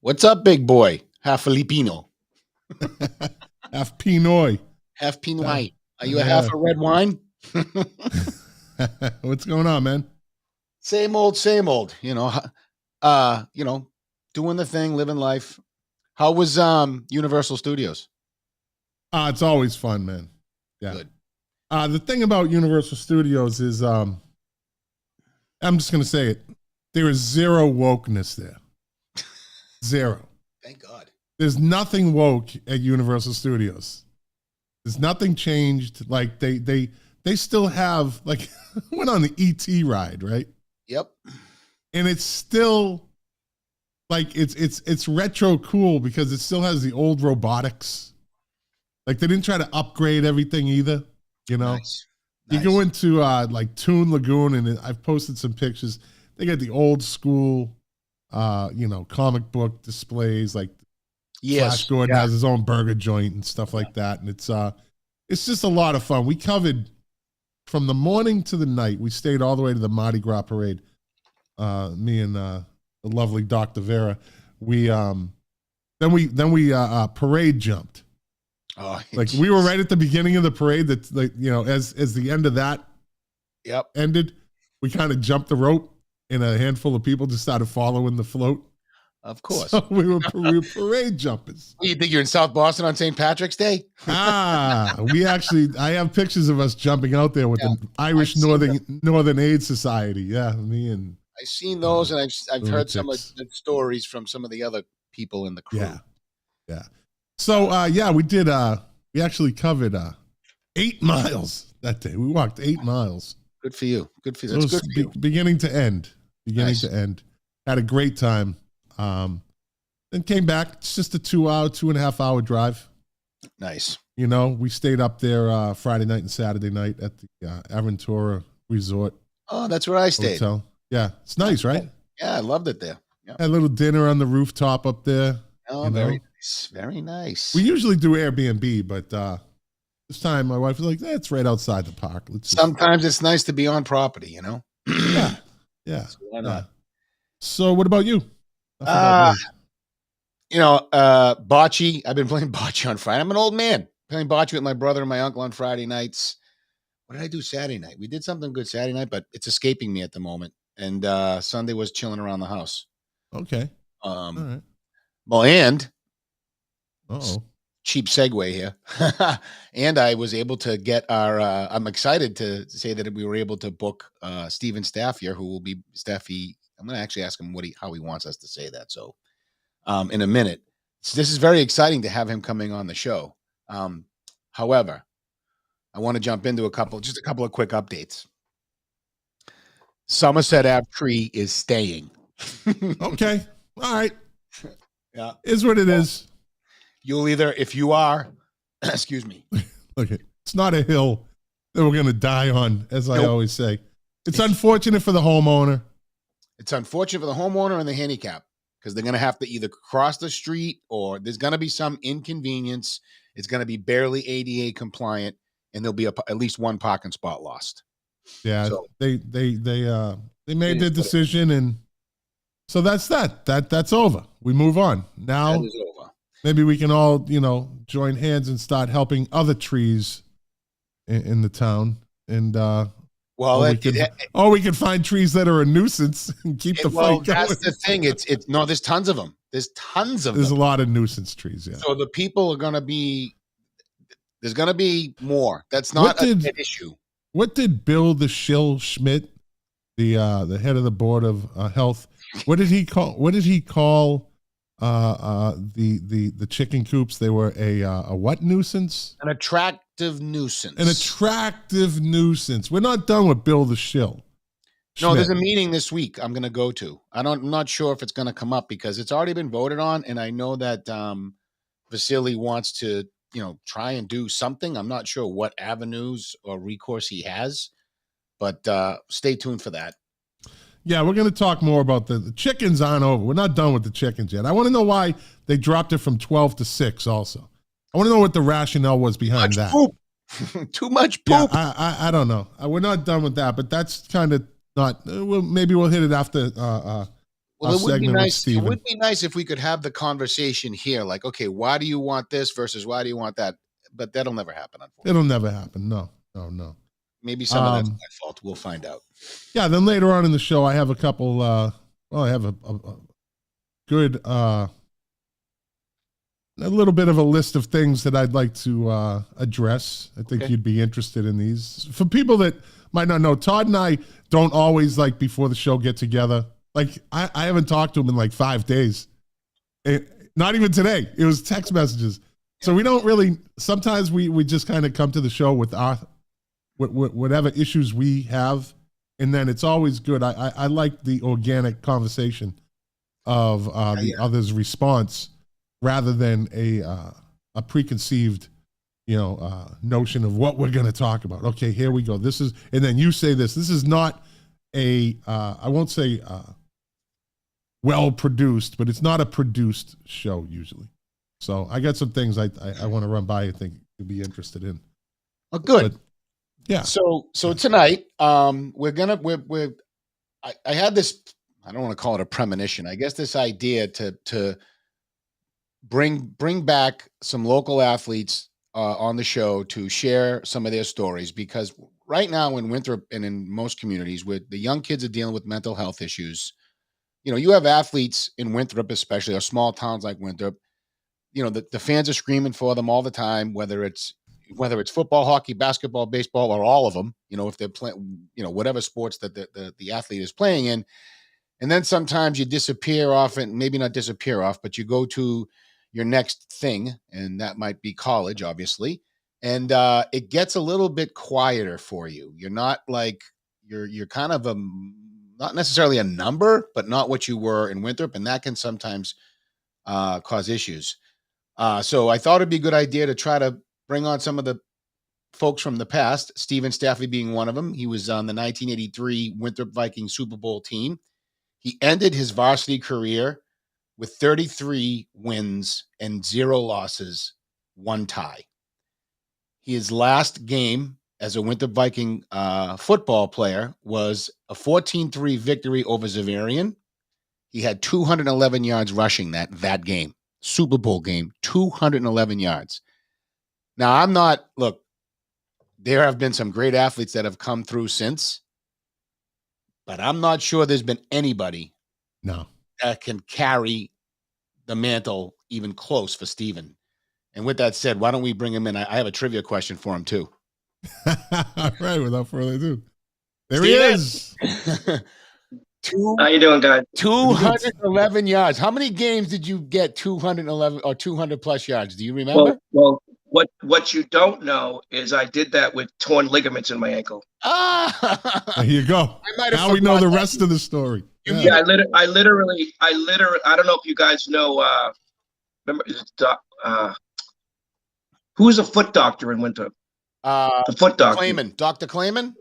What's up, big boy? Half Filipino, Half Pinoy. half Uh, Pinoy. Are you a half yeah. a red wine? What's going on, man? Same old, same old. Doing the thing, living life. How was Universal Studios? It's always fun, man. Yeah. Good. The thing about Universal Studios is, I'm just gonna say it. There is zero wokeness there. Zero. Thank God. There's nothing woke at Universal Studios. There's nothing changed. Like they still have like went on the ET ride, right? Yep. And it's still like it's retro cool because it still has the old robotics. Like they didn't try to upgrade everything either, you know. Nice. You go into like Toon Lagoon, and I've posted some pictures. They got the old school, comic book displays. Like Flash Gordon has his own burger joint and stuff like that, and it's just a lot of fun. We covered from the morning to the night. We stayed all the way to the Mardi Gras parade. Me and the lovely Dr. Vera. We then we parade jumped. Oh, like we were right at the beginning of the parade. That's like, as the end of that ended, we kind of jumped the rope, and a handful of people just started following the float. Of course. So we were parade jumpers. You think you're in South Boston on St. Patrick's Day? I have pictures of us jumping out there with the Irish Northern Aid Society. Yeah, me and I've seen those, and I've heard some of the stories from some of the other people in the crew. Yeah. So we did. We actually covered 8 miles that day. We walked 8 miles. Good for you. Good for you. That's good for you. Beginning to end. To end. Had a great time. Then came back. It's just a 2.5 hour drive. Nice. We stayed up there Friday night and Saturday night at the Aventura Resort. Oh, that's where I stayed. Hotel. Yeah, it's nice, right? Yeah, I loved it there. Yeah. Had a little dinner on the rooftop up there. Oh, very nice. Very nice. We usually do Airbnb, but this time my wife was like, it's right outside the park. Sometimes it's nice to be on property, Yeah. So why not? So what about you? Bocce. I've been playing bocce on Friday. I'm an old man. Playing bocce with my brother and my uncle on Friday nights. What did I do Saturday night? We did something good Saturday night, but it's escaping me at the moment. And Sunday was chilling around the house. Okay. All right. Well, and cheap segue here. And I was able to get I'm excited to say that we were able to book Stephen Staffieri, who will be Steffi. I'm going to actually ask him how he wants us to say that. So in a minute. So this is very exciting to have him coming on the show. However, I want to jump into a couple of quick updates. Somerset Ave tree is staying. Okay. All right. Yeah. Is what it is. You'll either, if you are, excuse me. Look, it's not a hill that we're going to die on, as I always say. It's unfortunate for the homeowner. It's unfortunate for the homeowner and the handicap because they're going to have to either cross the street or there's going to be some inconvenience. It's going to be barely ADA compliant, and there'll be at least one parking spot lost. Yeah, so, they made their decision, and so that's that. That's over. We move on now. That is over. Maybe we can all join hands and start helping other trees in the town, and we could find trees that are a nuisance and keep the fight going. That's the thing. There's tons of them. There's a lot of nuisance trees. Yeah. So the people are going to be. There's going to be more. That's not an issue. What did Bill the Shill Schmidt, the head of the board of health, what did he call the chicken coops? They were a what nuisance? An attractive nuisance. An attractive nuisance. We're not done with Bill the Shill. No, there's a meeting this week I'm going to go to. I'm not sure if it's going to come up because it's already been voted on, and I know that Vasily wants to try and do something. I'm not sure what avenues or recourse he has, but stay tuned for that. Yeah, we're going to talk more about the chickens aren't over. We're not done with the chickens yet. I want to know why they dropped it from 12 to 6 also. I want to know what the rationale was behind that. Poop. Too much poop. Yeah, I don't know. We're not done with that, but that's kind of not. Maybe we'll hit it after Well, it would be segment with nice. It Steven. would be nice if we could have the conversation here. Like, okay, why do you want this versus why do you want that? But that'll never happen, unfortunately. It'll never happen. No. Maybe some of that's my fault. We'll find out. Yeah. Then later on in the show, I have a couple. I have a good, a little bit of a list of things that I'd like to address. I think you'd be interested in these. For people that might not know, Todd and I don't always, like, before the show, get together. Like, I haven't talked to him in like 5 days. Not even today. It was text messages. So we don't really, sometimes we just kind of come to the show with our whatever issues we have. And then it's always good. I like the organic conversation of the other's response rather than a preconceived, notion of what we're going to talk about. Okay, here we go. This is, and then you say this. This is not I won't say well produced, but it's not a produced show usually. So I got some things I want to run by. I think you'll be interested in. Oh, good. But, yeah. So tonight, I had this. I don't want to call it a premonition. I guess this idea to bring back some local athletes on the show to share some of their stories, because right now in Winthrop and in most communities, with the young kids are dealing with mental health issues. You have athletes in Winthrop, especially, or small towns like Winthrop. The fans are screaming for them all the time, whether it's football, hockey, basketball, baseball, or all of them. If they're playing, whatever sports that the athlete is playing in. And then sometimes you disappear off, and maybe not disappear off, but you go to your next thing, and that might be college, obviously. And it gets a little bit quieter for you. You're not like you're kind of not necessarily a number, but not what you were in Winthrop, and that can sometimes cause issues. So I thought it'd be a good idea to try to bring on some of the folks from the past. Stephen Staffieri being one of them. He was on the 1983 Winthrop Vikings Super Bowl team. He ended his varsity career with 33 wins and 0 losses, 1 tie. His last game as a Winthrop Viking football player was a 14-3 victory over Zavarian. He had 211 yards rushing that game. Super Bowl game, 211 yards. Now, look, there have been some great athletes that have come through since, but I'm not sure there's been anybody that can carry the mantle even close for Steven. And with that said, why don't we bring him in? I have a trivia question for him too. All right, without further ado. There Steven. He is. How you doing, guys? 211 yards. How many games did you get 211 or 200 plus yards? Do you remember? Well, what you don't know is I did that with torn ligaments in my ankle. There you go. Now we know the rest of the story. Yeah, I literally. I don't know if you guys know. Remember, who's a foot doctor in Winthrop? The foot doctor. Dr. Clayman.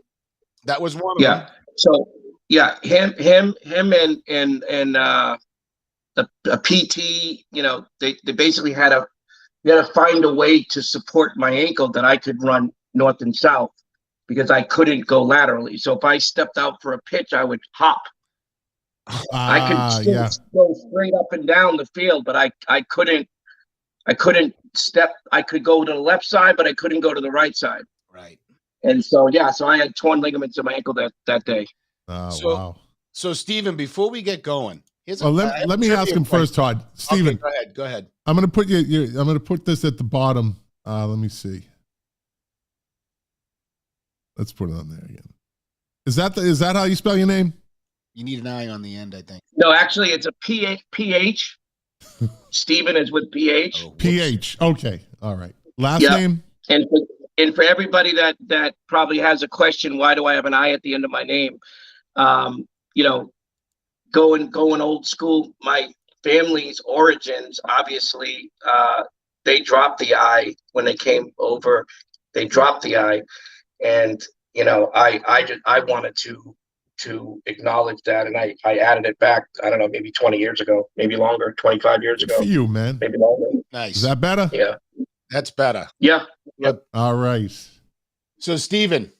That was one of them. So him and a PT. They basically had to find a way to support my ankle that I could run north and south, because I couldn't go laterally. So if I stepped out for a pitch, I would hop. I could still go straight up and down the field, but I couldn't step. I could go to the left side, but I couldn't go to the right side. Right. And so I had torn ligaments in my ankle that day. Wow. So Steven, before we get going, let me ask him first, Todd. Steven, okay, go ahead. I'm going to put I'm going to put this at the bottom. Let me see. Let's put it on there again. Is that how you spell your name? You need an I on the end, I think. No, actually, it's a PH. Steven is with PH. PH. Okay. All right. Last name. And for everybody that probably has a question, why do I have an I at the end of my name? Going old school, my family's origins, obviously, they dropped the I when they came over. They dropped the I, and I wanted to acknowledge that, and I added it back. I don't know, maybe 20 years ago, maybe longer, 25 years ago. Good for you, man. Maybe longer. Nice. Is that better? Yeah. That's better. Yeah. Yep. All right. So Steven,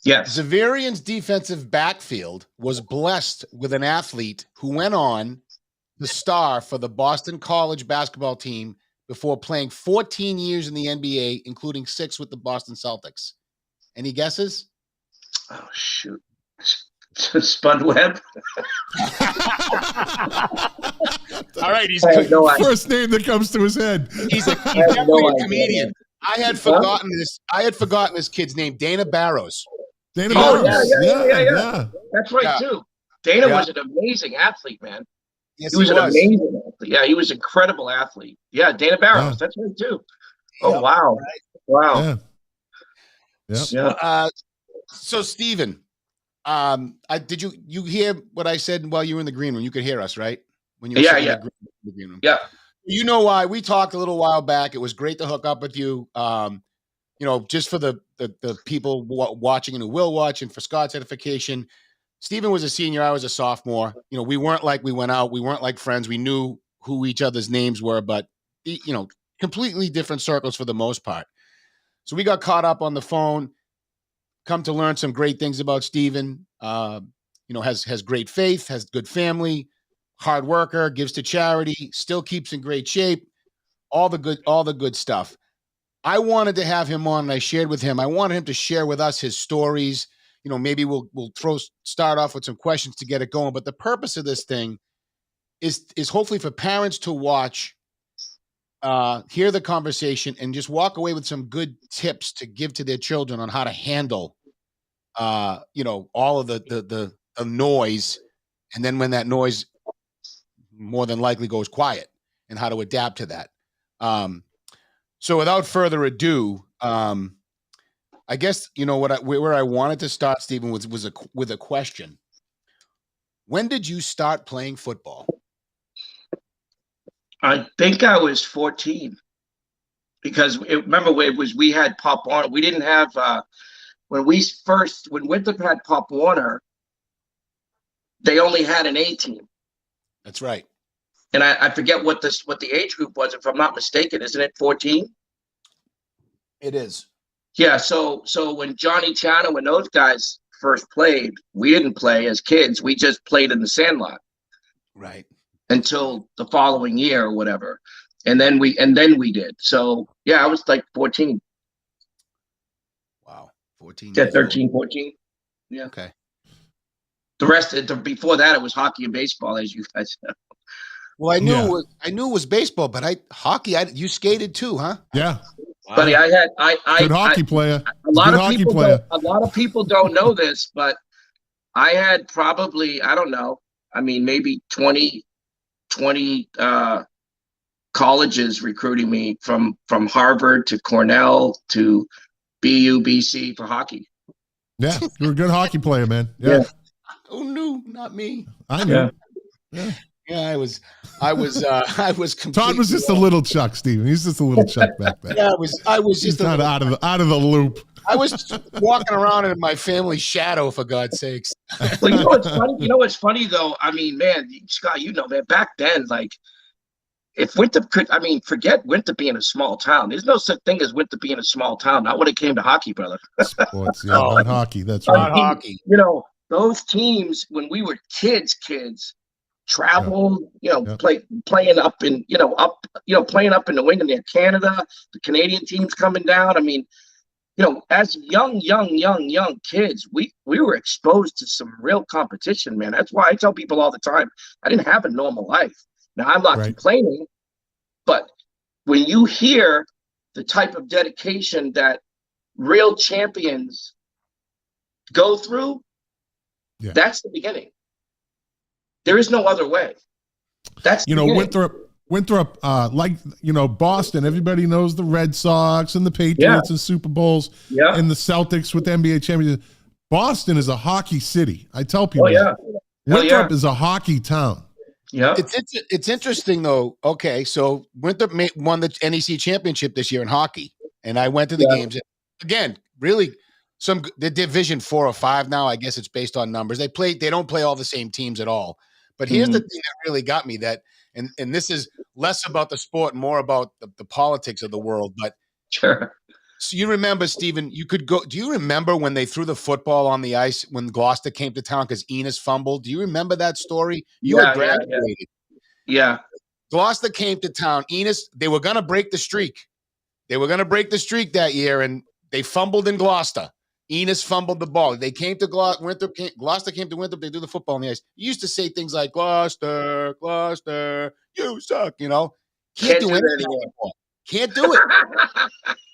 Yes. Zavarian's defensive backfield was blessed with an athlete who went on the star for the Boston College basketball team before playing 14 years in the NBA, including 6 with the Boston Celtics. Any guesses? Oh, shoot. Spud Webb. All right, he's no first name that comes to his head. He's definitely a comedian. I had forgotten this. I had forgotten this kid's name, Dana Barrows. Dana Barrows. Yeah. That's right too. Dana was an amazing athlete, man. Yes, he was an amazing athlete. Yeah, he was an incredible athlete. Yeah, Dana Barrows. That's right too. Oh wow, wow. Yeah. So Stephen, did you hear what I said while you were in the green room? You could hear us, right? When you were in the green room. Yeah. You know why? We talked a little while back. It was great to hook up with you. Just for the people watching and who will watch, and for Scott's edification, Stephen was a senior. I was a sophomore. We weren't like we went out. We weren't like friends. We knew who each other's names were, but completely different circles for the most part. So we got caught up on the phone. Come to learn some great things about Stephen. Has great faith, has good family, hard worker, gives to charity, still keeps in great shape. All the good stuff. I wanted to have him on, and I shared with him. I wanted him to share with us his stories. Maybe we'll start off with some questions to get it going. But the purpose of this thing is hopefully for parents to watch, hear the conversation, and just walk away with some good tips to give to their children on how to handle, all of the noise, and then when that noise more than likely goes quiet, and how to adapt to that. So without further ado, I guess where I wanted to start, Stephen, was with a question. When did you start playing football? I think I was 14, because remember we had Pop Warner. We didn't have when Winthrop had Pop Warner, they only had an A team. That's right. And I forget what the age group was, if I'm not mistaken. Isn't it 14? It is. Yeah, so when Johnny Chano and those guys first played, we didn't play as kids. We just played in the sandlot. Right. Until the following year or whatever. And then we did. So yeah, I was like 14. Wow. 14. Yeah, 13, 14. Yeah. Okay. The rest before that it was hockey and baseball, as you guys know. Well, I knew it was baseball, but hockey. You skated too, huh? Yeah. Wow. Buddy, good hockey player. A lot of people don't know this, but I had probably, I don't know, maybe 20 colleges recruiting me from Harvard to Cornell to BU, BC for hockey. Yeah, you were a good hockey player, man. Yeah. Oh no, not me. I knew. Yeah, I was completely Todd was just a little Chuck, Steven. He's just a little Chuck back then. Yeah, I was just kind of out of the loop. I was just walking around in my family's shadow, for God's sakes. Well, you know what's funny though? Man, Scott, man, back then, like, if Winthrop could, forget Winthrop being a small town. There's no such thing as Winthrop being a small town. Not when it came to hockey, brother. Sports, not hockey. That's right. Hockey. Those teams when we were kids, travel, playing up in, playing up in New England and Canada, the Canadian teams coming down. As young kids, we were exposed to some real competition, man. That's why I tell people all the time, I didn't have a normal life. Now, I'm not complaining, but when you hear the type of dedication that real champions go through, that's the beginning. There is no other way. That's Winthrop, Boston, everybody knows the Red Sox and the Patriots and Super Bowls and the Celtics with NBA champions. Boston is a hockey city. I tell people Winthrop is a hockey town. Yeah. It's interesting though. Okay, so Winthrop won the NEC championship this year in hockey, and I went to the games. Again, really, the Division 4 or 5 now. I guess it's based on numbers. They don't play all the same teams at all. But here's the thing that really got me, and this is less about the sport and more about the politics of the world. But sure, So you remember, Stephen, you could go. Do you remember when they threw the football on the ice when Gloucester came to town because Enos fumbled? Do you remember that story? You had graduated. Yeah. Gloucester came to town. Enos, they were going to break the streak. They were going to break the streak that year, and they fumbled in Gloucester. Enos fumbled the ball. They came to Winthrop. Gloucester came to Winthrop. They do the football on the ice. You used to say things like, Gloucester, Gloucester, you suck, you know. Can't do anything anymore. Can't do it.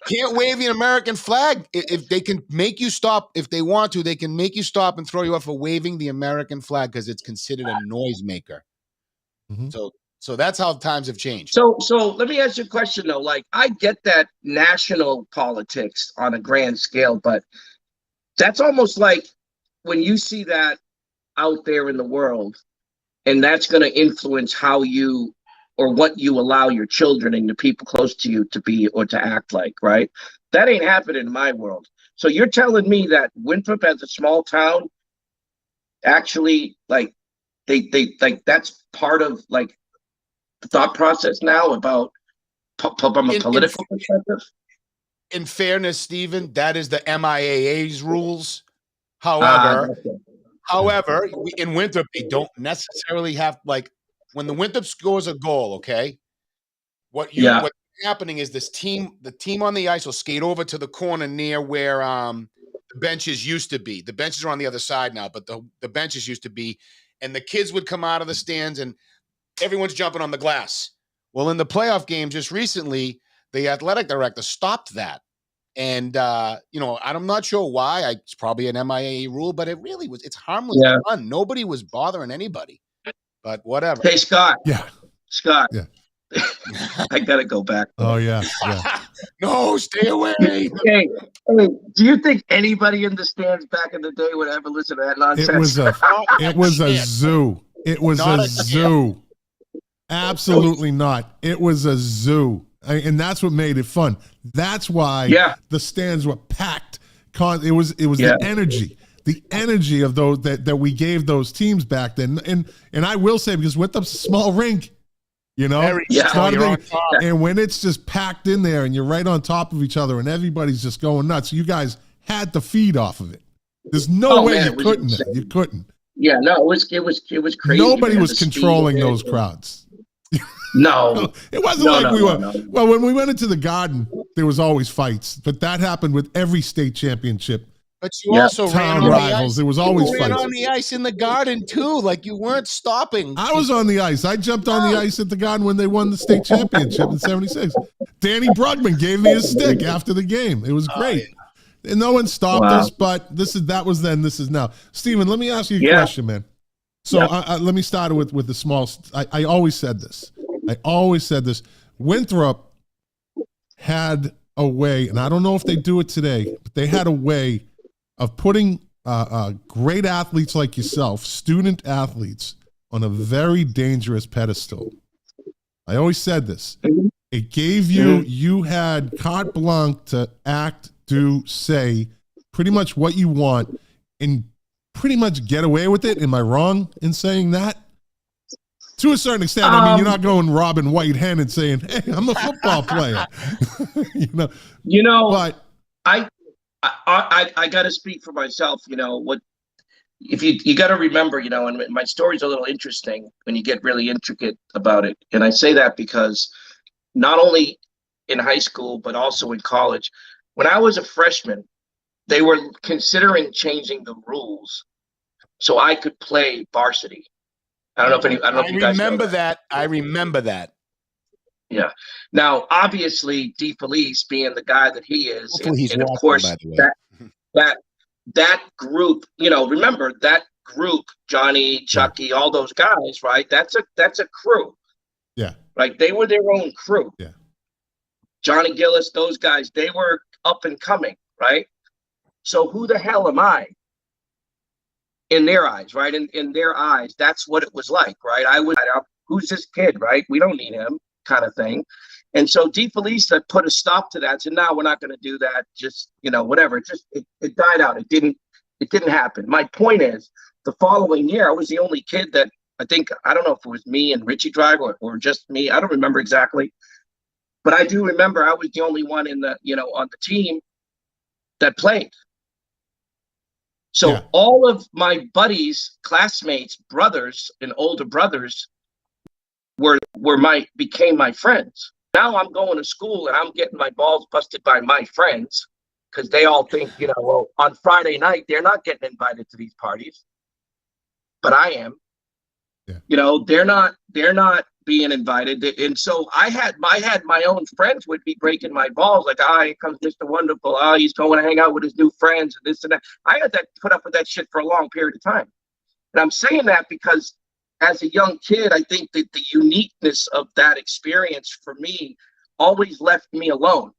Can't wave the American flag. If they can make you stop, if they want to, they can make you stop and throw you off for waving the American flag because it's considered a noisemaker. Mm-hmm. So that's how times have changed. So let me ask you a question though. Like, I get that national politics on a grand scale, but that's almost like when you see that out there in the world, and that's going to influence how you or what you allow your children and the people close to you to be or to act like, right? That ain't happening in my world. So you're telling me that Winthrop, as a small town, actually, like, they like, that's part of like the thought process now about from a political perspective? In fairness, Stephen, that is the MIAA's rules. However, in Winthrop, they don't necessarily have, like, when the Winthrop scores a goal, okay, what's happening is the team on the ice will skate over to the corner near where the benches used to be. The benches are on the other side now, but the benches used to be, and the kids would come out of the stands and everyone's jumping on the glass. Well, in the playoff game just recently, the athletic director stopped that. And, I'm not sure why. It's probably an MIAA rule, but it's harmless fun. Nobody was bothering anybody. But whatever. Hey, Scott. Yeah. Scott. Yeah. I got to go back. Oh, yeah. No, stay away. Hey, do you think anybody in the stands back in the day would ever listen to that nonsense? It was a zoo. It was a zoo. Absolutely not. It was a zoo. And that's what made it fun. That's why the stands were packed. It was the energy of those that we gave those teams back then. And I will say, because Winthrop's a small rink, it's not a big, and when it's just packed in there and you're right on top of each other and everybody's just going nuts, you guys had to feed off of it. There's no way you couldn't. You couldn't. Yeah, no, it was crazy. Nobody was controlling those crowds. No, it wasn't like we were. Well, when we went into the Garden, there was always fights, but that happened with every state championship. But you also ran on rivals. The ice. There was always fights. You ran on the ice in the Garden too, like you weren't stopping. I was on the ice. I jumped on the ice at the Garden when they won the state championship in '76. Danny Brugman gave me his stick after the game. It was great. And no one stopped us, but that was then. This is now. Stephen, let me ask you a question, man. So let me start with the small. I always said this. Winthrop had a way, and I don't know if they do it today, but they had a way of putting great athletes like yourself, student athletes, on a very dangerous pedestal. I always said this. It gave you had carte blanche to act, do, say pretty much what you want and pretty much get away with it. Am I wrong in saying that? To a certain extent, I mean, you're not going Robin White Hen and saying, "Hey, I'm a football player." But I got to speak for myself. What if you got to remember? And my story's a little interesting when you get really intricate about it. And I say that because not only in high school but also in college, when I was a freshman, they were considering changing the rules so I could play varsity. I don't know if you guys remember that. I remember that. Yeah. Now, obviously, DeFelice being the guy that he is, and of course that group. Remember that group, Johnny, Chucky, all those guys, right? That's a crew. Yeah. Right. They were their own crew. Yeah. Johnny Gillis, those guys, they were up and coming, right? So who the hell am I? In their eyes, right? In their eyes, that's what it was like, right? Who's this kid, right? We don't need him, kind of thing. And so DeFelice put a stop to that. Said, no, we're not going to do that. Just, whatever. It died out. It didn't happen. My point is, the following year, I was the only kid that I don't know if it was me and Richie Drive or just me. I don't remember exactly. But I do remember I was the only one in the, on the team that played. So all of my buddies, classmates, brothers, and older brothers became my friends. Now I'm going to school and I'm getting my balls busted by my friends because they all think, well, on Friday night, they're not getting invited to these parties, but I am. Yeah. They're not being invited. And so I had my own friends would be breaking my balls like, here comes Mr. Wonderful. He's going to hang out with his new friends and this and that. I had to put up with that shit for a long period of time. And I'm saying that because as a young kid, I think that the uniqueness of that experience for me always left me alone.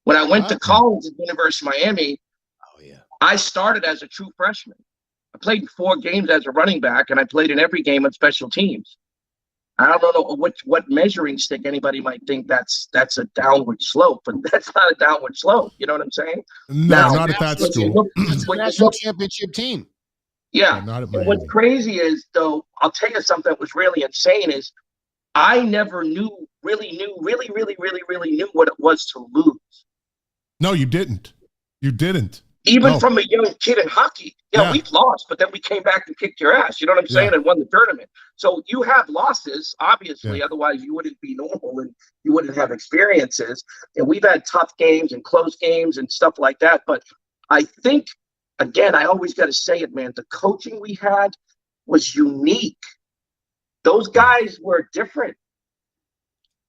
When I went to college at the University of Miami, I started as a true freshman. I played 4 games as a running back, and I played in every game on special teams. I don't know what measuring stick anybody might think that's a downward slope, but that's not a downward slope. You know what I'm saying? No, not at that school. National championship team. Yeah. What's crazy is, though, I'll tell you something that was really insane is I never really knew what it was to lose. No, you didn't. You didn't. Even from a young kid in hockey. We've lost, but then we came back and kicked your ass. You know what I'm saying? And won the tournament. So you have losses, obviously. Otherwise, you wouldn't be normal and you wouldn't have experiences. And we've had tough games and close games and stuff like that. But I think, again, I always got to say it, man. The coaching we had was unique. Those guys were different.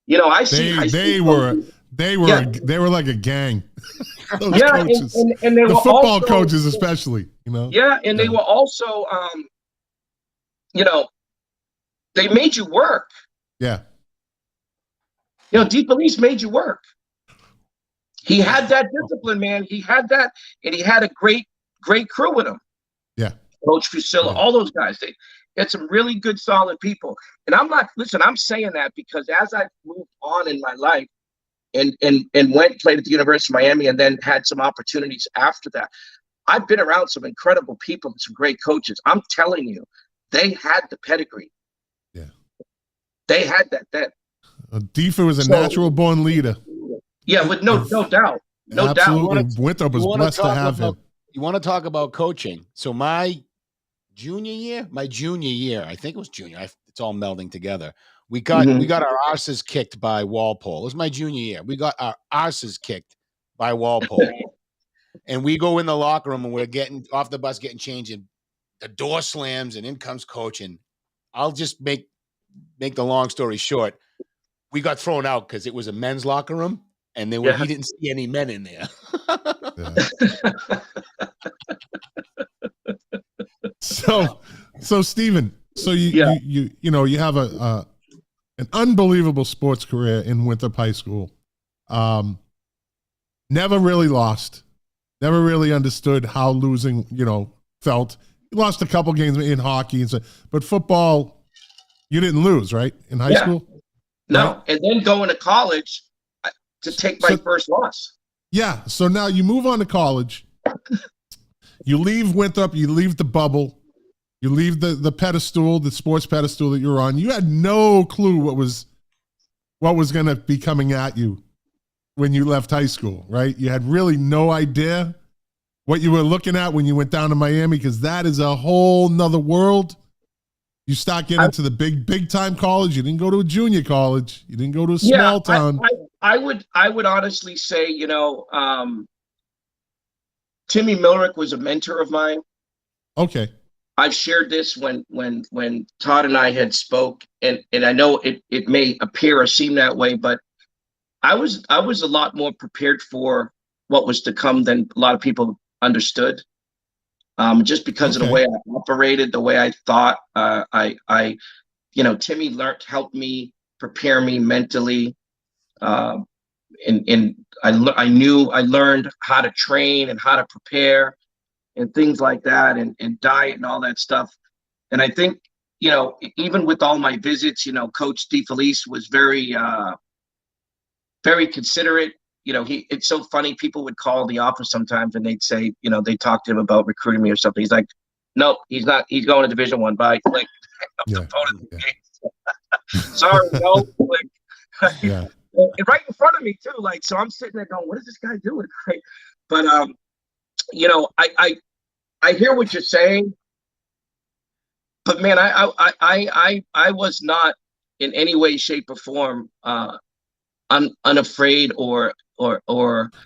They were like a gang. Those coaches. And they the were football also, coaches especially, Yeah, and they were also they made you work. Yeah. DeFelice made you work. He had that discipline, man. He had that, and he had a great crew with him. Yeah. Coach Fusilla, all those guys. They had some really good, solid people. And I'm saying that because as I've moved on in my life and played at the University of Miami and then had some opportunities after that, I've been around some incredible people and some great coaches. I'm telling you, they had the pedigree. Yeah. They had that then. Defa was a natural born leader. Yeah, with no doubt. No Absolutely. doubt. Winthrop was blessed to have him. You want to talk about coaching? So my junior year, I think it was junior. It's all melding together. We got our asses kicked by Walpole. It was my junior year. We got our asses kicked by Walpole. And we go in the locker room and we're getting off the bus, getting changed, and the door slams and in comes coach. And I'll just make the long story short. We got thrown out because it was a men's locker room and he didn't see any men in there. So Stephen, you have an unbelievable sports career in Winthrop High School. Never really lost. Never really understood how losing, felt. You lost a couple games in hockey and but football, you didn't lose, right? In high school? No. Right? And then going to college to take my first loss. Yeah. So now you move on to college. You leave Winthrop, you leave the bubble, you leave the pedestal, the sports pedestal that you were on. You had no clue what was going to be coming at you when you left high school, right? You had really no idea what you were looking at when you went down to Miami, because that is a whole nother world. You start getting into the big time college. You didn't go to a junior college. You didn't go to a small town. I would honestly say, Timmy Millerick was a mentor of mine. Okay. I've shared this when Todd and I had spoke, and I know it may appear or seem that way, but I was a lot more prepared for what was to come than a lot of people understood. Just because of the way I operated, the way I thought, Timmy helped me prepare me mentally. And I learned how to train and how to prepare and things like that, and diet and all that stuff. And I think, even with all my visits, Coach DeFelice was very, very considerate. It's so funny. People would call the office sometimes and they'd say, they talk to him about recruiting me or something. He's like, no, he's not. He's going to Division I. Bye. Like, the phone. Sorry, no. Like, Yeah. And right in front of me too. Like, so I'm sitting there going, what is this guy doing? Right. But, you know, I hear what you're saying, but man, I was not in any way, shape or form, unafraid or well,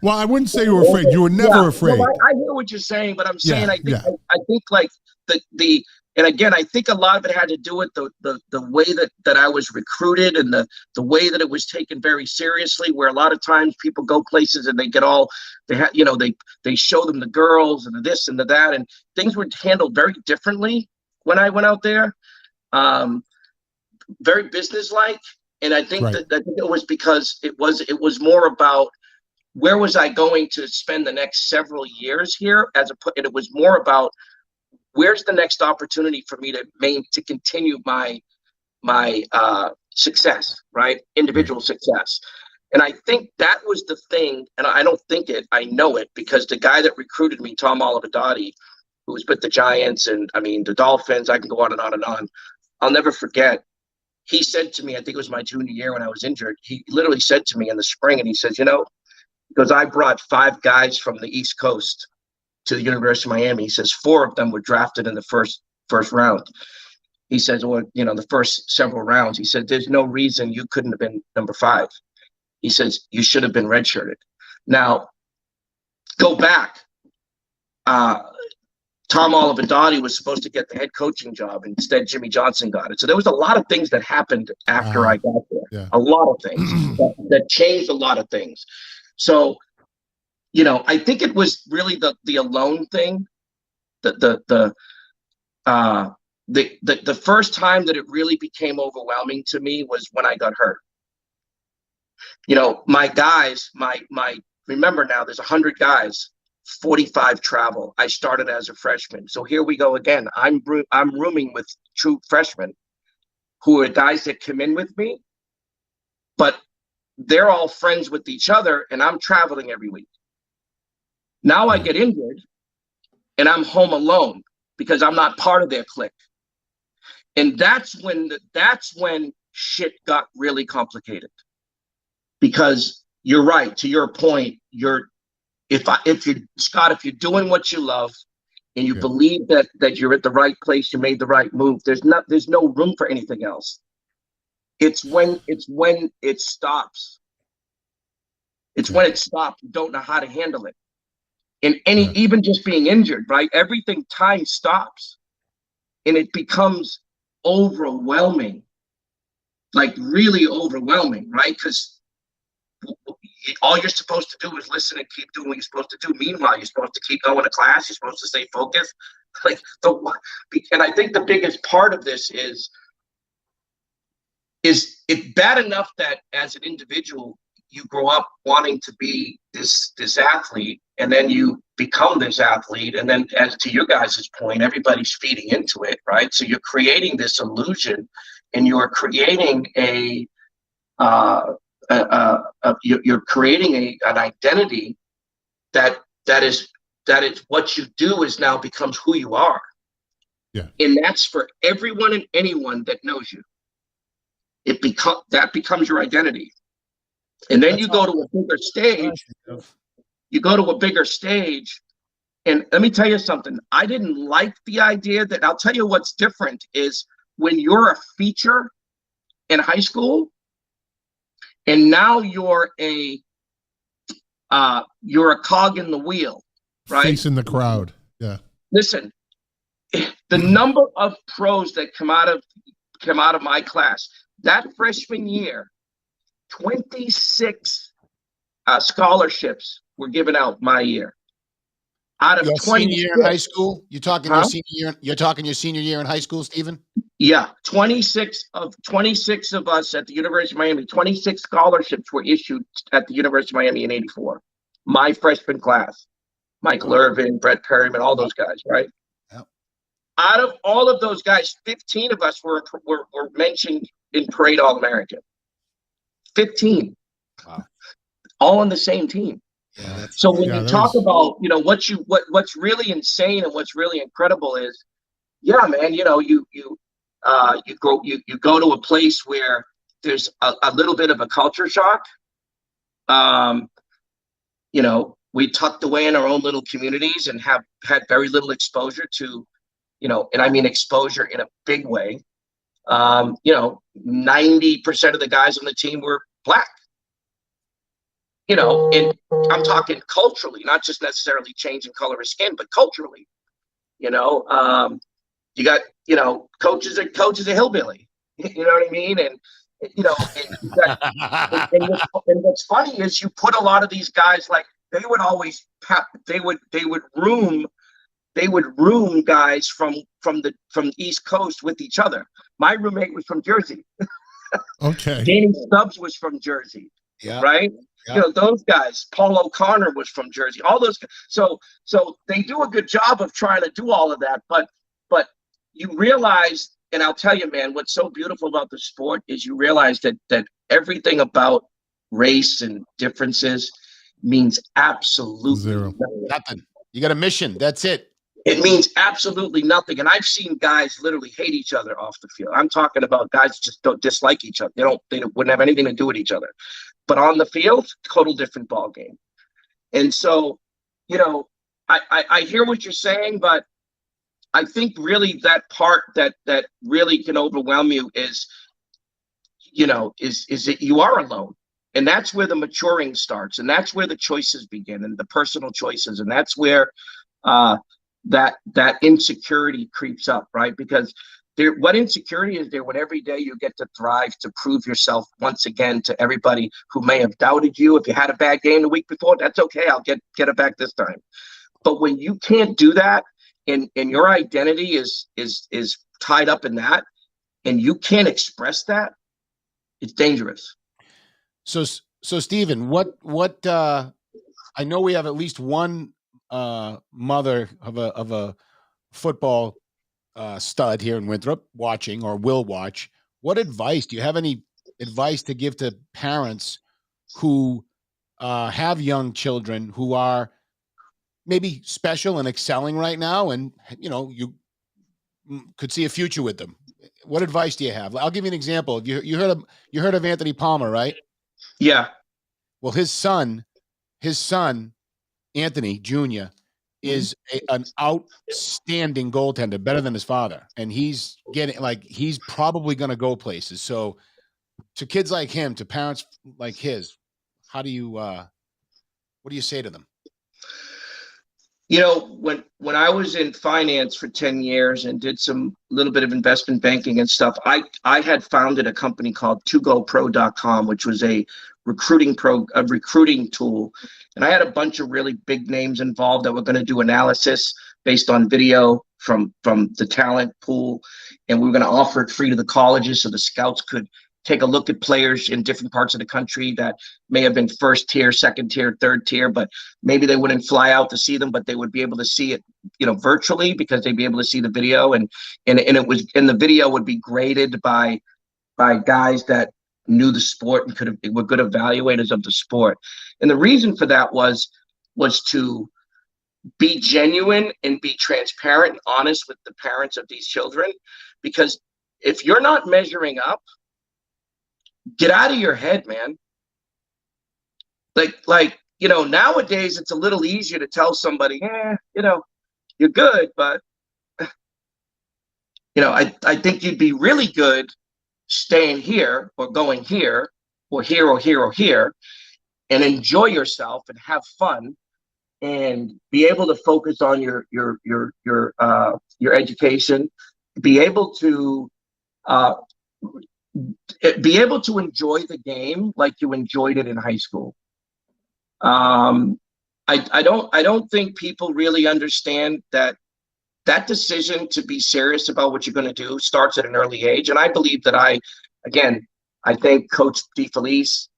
I wouldn't say you were afraid. You were never afraid. No, I hear what you're saying, but I'm saying I think like the and again, I think a lot of it had to do with the way that I was recruited and the way that it was taken very seriously, where a lot of times people go places and they get all they show them the girls and the this and the that, and things were handled very differently when I went out there. Very businesslike. And I think that it was because it was more about where was I going to spend the next several years here, and it was more about where's the next opportunity for me to continue my success, right? Individual success. And I think that was the thing, and I don't think it, I know it, because the guy that recruited me, Tom Olivadotti, who was with the Giants and I mean the Dolphins, I can go on and on and on. I'll never forget. He said to me, I think it was my junior year when I was injured, he literally said to me in the spring, and he says, because I brought 5 guys from the East Coast to the University of Miami. He says 4 of them were drafted in the first round. He says, or, the first several rounds. He said, there's no reason you couldn't have been number 5. He says, you should have been redshirted. Now, go back. Tom Olivadotti was supposed to get the head coaching job. Instead, Jimmy Johnson got it. So there was a lot of things that happened after I got there. Yeah. A lot of things that changed a lot of things. So, I think it was really the alone thing. The first time that it really became overwhelming to me was when I got hurt. My guys, remember now, there's 100 guys. 45 travel. I started as a freshman. So here we go again. I'm rooming with true freshmen who are guys that come in with me, but they're all friends with each other and I'm traveling every week. Now I get injured and I'm home alone because I'm not part of their clique. And that's when shit got really complicated. Because you're right, to your point, if you're doing what you love and you believe that you're at the right place, you made the right move, there's no room for anything else. It's when it stops. It's when it stops, you don't know how to handle it. And even just being injured, right? Everything, time stops and it becomes overwhelming, like really overwhelming, right? Because all you're supposed to do is listen and keep doing what you're supposed to do. Meanwhile, you're supposed to keep going to class. You're supposed to stay focused. And I think the biggest part of this is it's bad enough that as an individual, you grow up wanting to be this athlete, and then you become this athlete. And then, as to your guys' point, everybody's feeding into it, right? So you're creating this illusion, and you're creating you're creating an identity that is what you do is now becomes who you are. Yeah. And that's for everyone and anyone that knows you. That becomes your identity. And then you go to a bigger stage. You go to a bigger stage. And let me tell you something. I didn't like the idea that, I'll tell you what's different is when you're a feature in high school, and now you're a cog in the wheel, right? Facing the crowd. Yeah. Listen, the number of pros that come out of my class that freshman year, 26 scholarships were given out my year. Out of 20 senior year in high school, you're talking your senior year. You're talking your senior year in high school, Stephen. Yeah, 26 of us at the University of Miami. 26 scholarships were issued at the University of Miami in '84. My freshman class, Michael Irvin, Brett Perryman, all those guys, right? Yep. Out of all of those guys, 15 of us were mentioned in Parade All-American. 15. Wow. All on the same team. Yeah, so when you talk about, what's really insane and what's really incredible is, yeah, man, you go to a place where there's a little bit of a culture shock. You know, we tucked away in our own little communities and have had very little exposure to, you know, and I mean exposure in a big way. You know, 90% of the guys on the team were black. You know, and I'm talking culturally, not just necessarily changing color of skin, but culturally. You know, you got, you know, coaches are hillbilly. You know what I mean? And you know, and, you got, and what's funny is you put a lot of these guys, like they would always they would room guys from the East Coast with each other. My roommate was from Jersey. Okay. Danny Stubbs was from Jersey. Yeah. Right. Yeah. You know, those guys. Paul O'Connor was from Jersey. All those guys. So they do a good job of trying to do all of that. But you realize, and I'll tell you, man, what's so beautiful about the sport is you realize that everything about race and differences means absolutely zero. Nothing. You got a mission. That's it. It means absolutely nothing. And I've seen guys literally hate each other off the field. I'm talking about guys just don't dislike each other. They wouldn't have anything to do with each other. But on the field, total different ball game. And so, you know, I hear what you're saying, but I think really that part that really can overwhelm you is, you know, is that you are alone. And that's where the maturing starts. And that's where the choices begin, and the personal choices. And that's where that insecurity creeps up, right? Because what insecurity is there when every day you get to thrive, to prove yourself once again to everybody who may have doubted you. If you had a bad game the week before, that's okay. I'll get it back this time. But when you can't do that, and your identity is tied up in that, and you can't express that, it's dangerous. So Stephen, what I know we have at least one mother of a football stud here in Winthrop watching, or will watch. What advice do you have? Any advice to give to parents who have young children who are maybe special and excelling right now, and you know, you could see a future with them? What advice do you have? I'll give you an example. You heard of Anthony Palmer, right? Yeah. Well, his son Anthony Jr. is an outstanding goaltender, better than his father, and he's probably going to go places. So, to kids like him, to parents like his, how do you what do you say to them? You know, when I was in finance for 10 years and did some little bit of investment banking and stuff, I had founded a company called togopro.com, which was a recruiting tool. And I had a bunch of really big names involved that were going to do analysis based on video from the talent pool. And we were going to offer it free to the colleges so the scouts could take a look at players in different parts of the country that may have been first tier, second tier, third tier, but maybe they wouldn't fly out to see them, but they would be able to see it, you know, virtually, because they'd be able to see the video, and the video would be graded by guys that knew the sport and were good evaluators of the sport. And the reason for that was to be genuine and be transparent and honest with the parents of these children, because if you're not measuring up, get out of your head, man. Like, you know, nowadays it's a little easier to tell somebody, you know, you're good, but you know, I think you'd be really good staying here or going here or here or here or here, and enjoy yourself and have fun and be able to focus on your education, be able to enjoy the game like you enjoyed it in high school. I don't think people really understand that decision to be serious about what you're going to do starts at an early age. And I believe that I thank Coach DeFelice,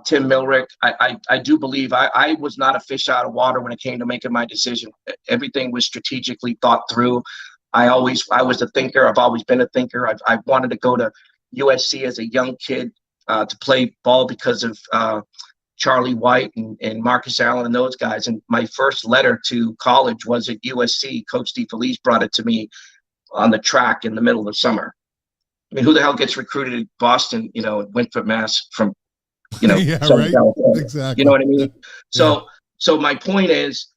Tim Milrick. I do believe I was not a fish out of water when it came to making my decision. Everything was strategically thought through. I was a thinker. I've always been a thinker. I wanted to go to USC as a young kid to play ball because of Charlie White and Marcus Allen and those guys. And my first letter to college was at USC. Coach DeFelice brought it to me on the track in the middle of the summer. I mean, who the hell gets recruited in Boston, Winthrop, Mass from, yeah, Southern right. California? Exactly. You know what I mean? Yeah. So my point is,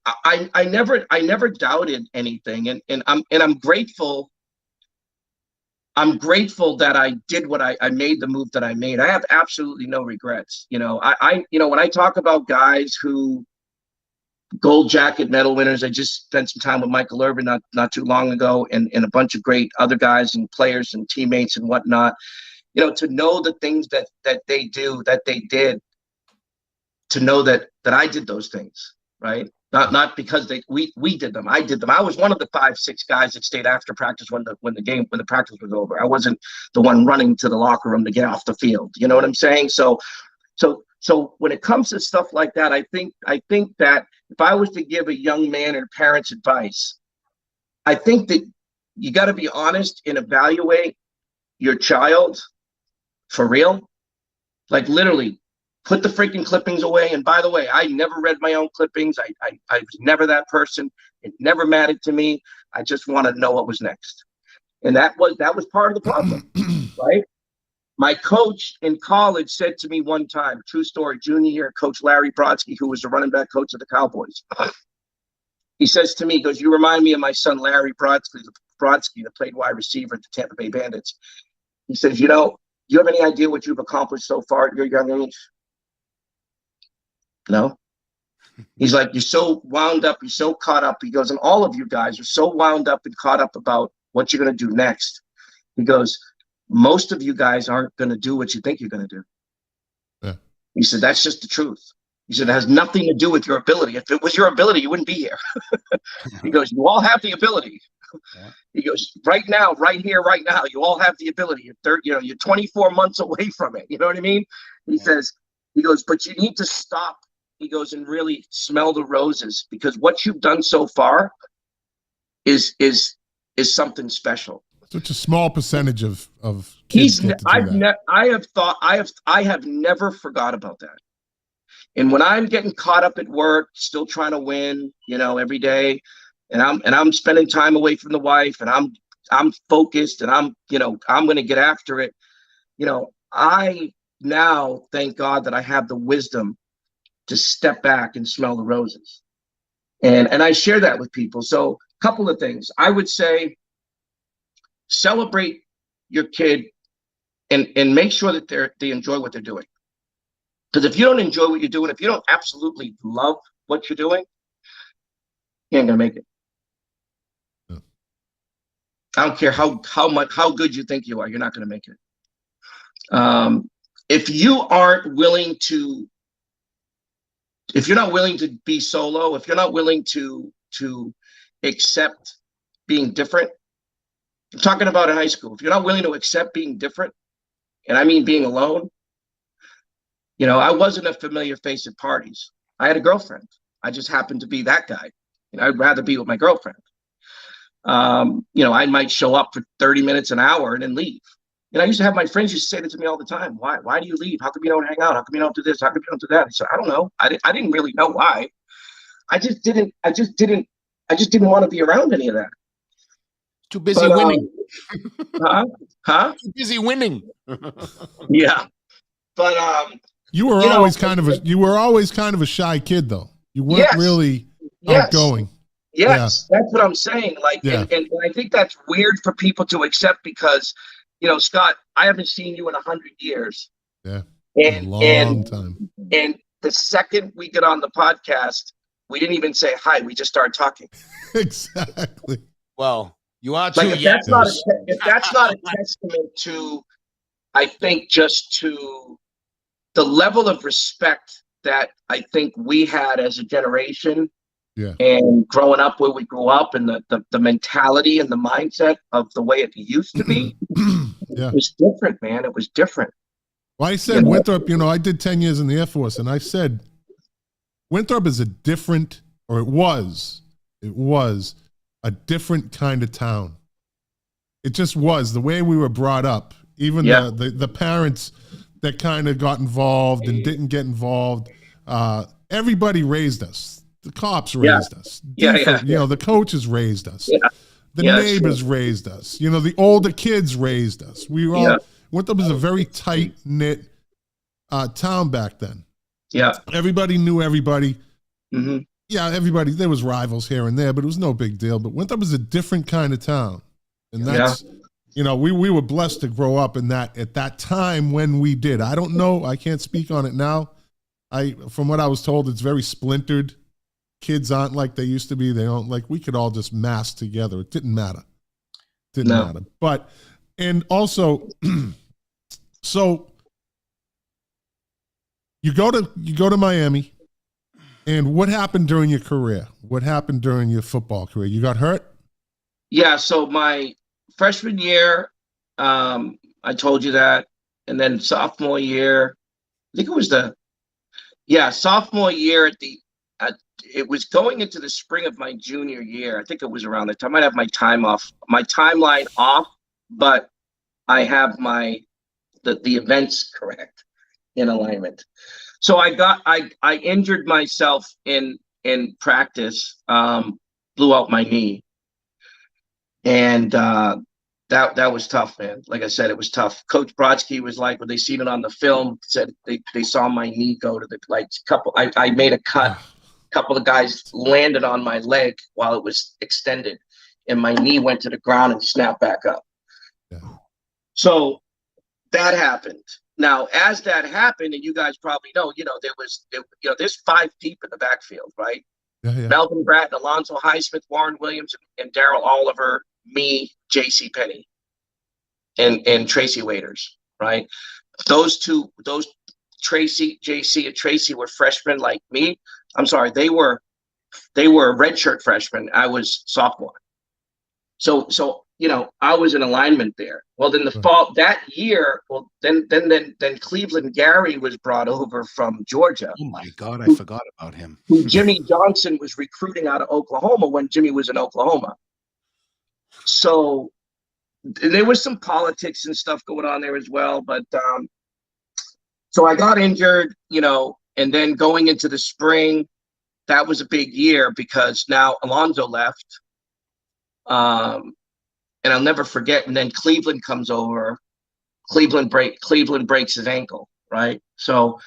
I never doubted anything, and I'm grateful. I'm grateful that I did what I made the move that I made. I have absolutely no regrets. When I talk about guys who gold jacket medal winners, I just spent some time with Michael Irvin not too long ago, and a bunch of great other guys and players and teammates and whatnot. To know the things that they do, that they did, to know that I did those things, right? Not because we did them. I did them. I was one of the 5-6 guys that stayed after practice when the practice was over. I wasn't the one running to the locker room to get off the field. You know what I'm saying? So when it comes to stuff like that, I think that if I was to give a young man or parents advice, I think that you got to be honest and evaluate your child for real. Like, literally, put the freaking clippings away. And by the way, I never read my own clippings. I was never that person. It never mattered to me. I just wanted to know what was next. And that was part of the problem, right? My coach in college said to me one time, true story, junior year, Coach Larry Brodsky, who was the running back coach of the Cowboys. He says to me, he goes, "You remind me of my son, Larry Brodsky, that played wide receiver at the Tampa Bay Bandits." He says, "Do you have any idea what you've accomplished so far at your young age?" No. He's like, "You're so wound up, you're so caught up." He goes, "And all of you guys are so wound up and caught up about what you're going to do next." He goes, "Most of you guys aren't going to do what you think you're going to do." Yeah. He said, "That's just the truth." He said, "It has nothing to do with your ability. If it was your ability, you wouldn't be here." He goes, "You all have the ability." Yeah. He goes, "Right now, right here, right now, you all have the ability. You're 24 months away from it. You know what I mean?" He says, he goes, "But you need to stop." He goes, "And really smell the roses, because what you've done so far is something special." Such a small percentage of kids get to do that. I have never forgot about that. And when I'm getting caught up at work, still trying to win, every day, and I'm spending time away from the wife, and I'm focused, and I'm going to get after it. I now thank God that I have the wisdom to step back and smell the roses. And I share that with people. So a couple of things. I would say, celebrate your kid and make sure that they enjoy what they're doing. Because if you don't enjoy what you're doing, if you don't absolutely love what you're doing, you ain't gonna make it. Yeah. I don't care how good you think you are, you're not gonna make it. If you're not willing to be solo, if you're not willing to accept being different, I'm talking about in high school. If you're not willing to accept being different, and I mean being alone, I wasn't a familiar face at parties. I had a girlfriend. I just happened to be that guy. I'd rather be with my girlfriend. I might show up for 30 minutes, an hour, and then leave. And I used to have my friends used to say that to me all the time. Why do you leave? How come you don't hang out? How come you don't do this? How come you don't do that? I said, I don't know. I didn't really know why. I just didn't want to be around any of that. Too busy winning. Too busy winning. Yeah. But you were always kind of a shy kid, though. You weren't really outgoing. Yes, that's what I'm saying. And I think that's weird for people to accept, because, Scott, I haven't seen you in 100 years. Yeah, a long time. And the second we get on the podcast, we didn't even say hi. We just started talking. Exactly. Well, you are too. If that's not a testament to, I think, just to the level of respect that I think we had as a generation, and growing up where we grew up, and the mentality and the mindset of the way it used to be, it was different, man. It was different. Well, I said Winthrop, I did 10 years in the Air Force, and I said Winthrop is it was a different kind of town. It just was the way we were brought up. Even the parents that kind of got involved and didn't get involved. Everybody raised us. The cops raised us. The coaches raised us. The neighbors raised us. You know, the older kids raised us. We were all, Winthrop was a very tight-knit town back then. Yeah. Everybody knew everybody. Mm-hmm. Yeah, everybody, there was rivals here and there, but it was no big deal. But Winthrop was a different kind of town. And that's, you know, we were blessed to grow up in that, at that time when we did. I don't know, I can't speak on it now. From what I was told, it's very splintered. Kids aren't like they used to be. They don't, like, we could all just mass together. It didn't matter. Didn't matter. But, and also, so you go to Miami, and what happened during your career? What happened during your football career? You got hurt? Yeah, so my freshman year, I told you that, and then sophomore year, I think it was sophomore year it was going into the spring of my junior year. I think it was around the time. I might have my timeline off, but I have the events correct in alignment. So I injured myself in practice, blew out my knee, and that was tough, man. Like I said, it was tough. Coach Brodsky was like, when they seen it on the film, said they saw my knee go to the, like, I made a cut. Couple of guys landed on my leg while it was extended, and my knee went to the ground and snapped back up. Yeah. So that happened. Now, as that happened, and you guys probably know, there's 5 deep in the backfield, right? Yeah. Melvin Bratton, Alonzo Highsmith, Warren Williams, and Daryl Oliver, me, J.C. Penney, and Tracy Waiters, right? Those Tracy, JC, and Tracy were freshmen like me. I'm sorry, they were redshirt freshmen. I was sophomore. So I was in alignment there. Well, then the fall that year, then Cleveland Gary was brought over from Georgia. Oh my God, I forgot about him. Who Jimmy Johnson was recruiting out of Oklahoma when Jimmy was in Oklahoma. So there was some politics and stuff going on there as well, but so I got injured, and then going into the spring, that was a big year because now Alonzo left. And I'll never forget. And then Cleveland comes over. Cleveland breaks his ankle, right? So,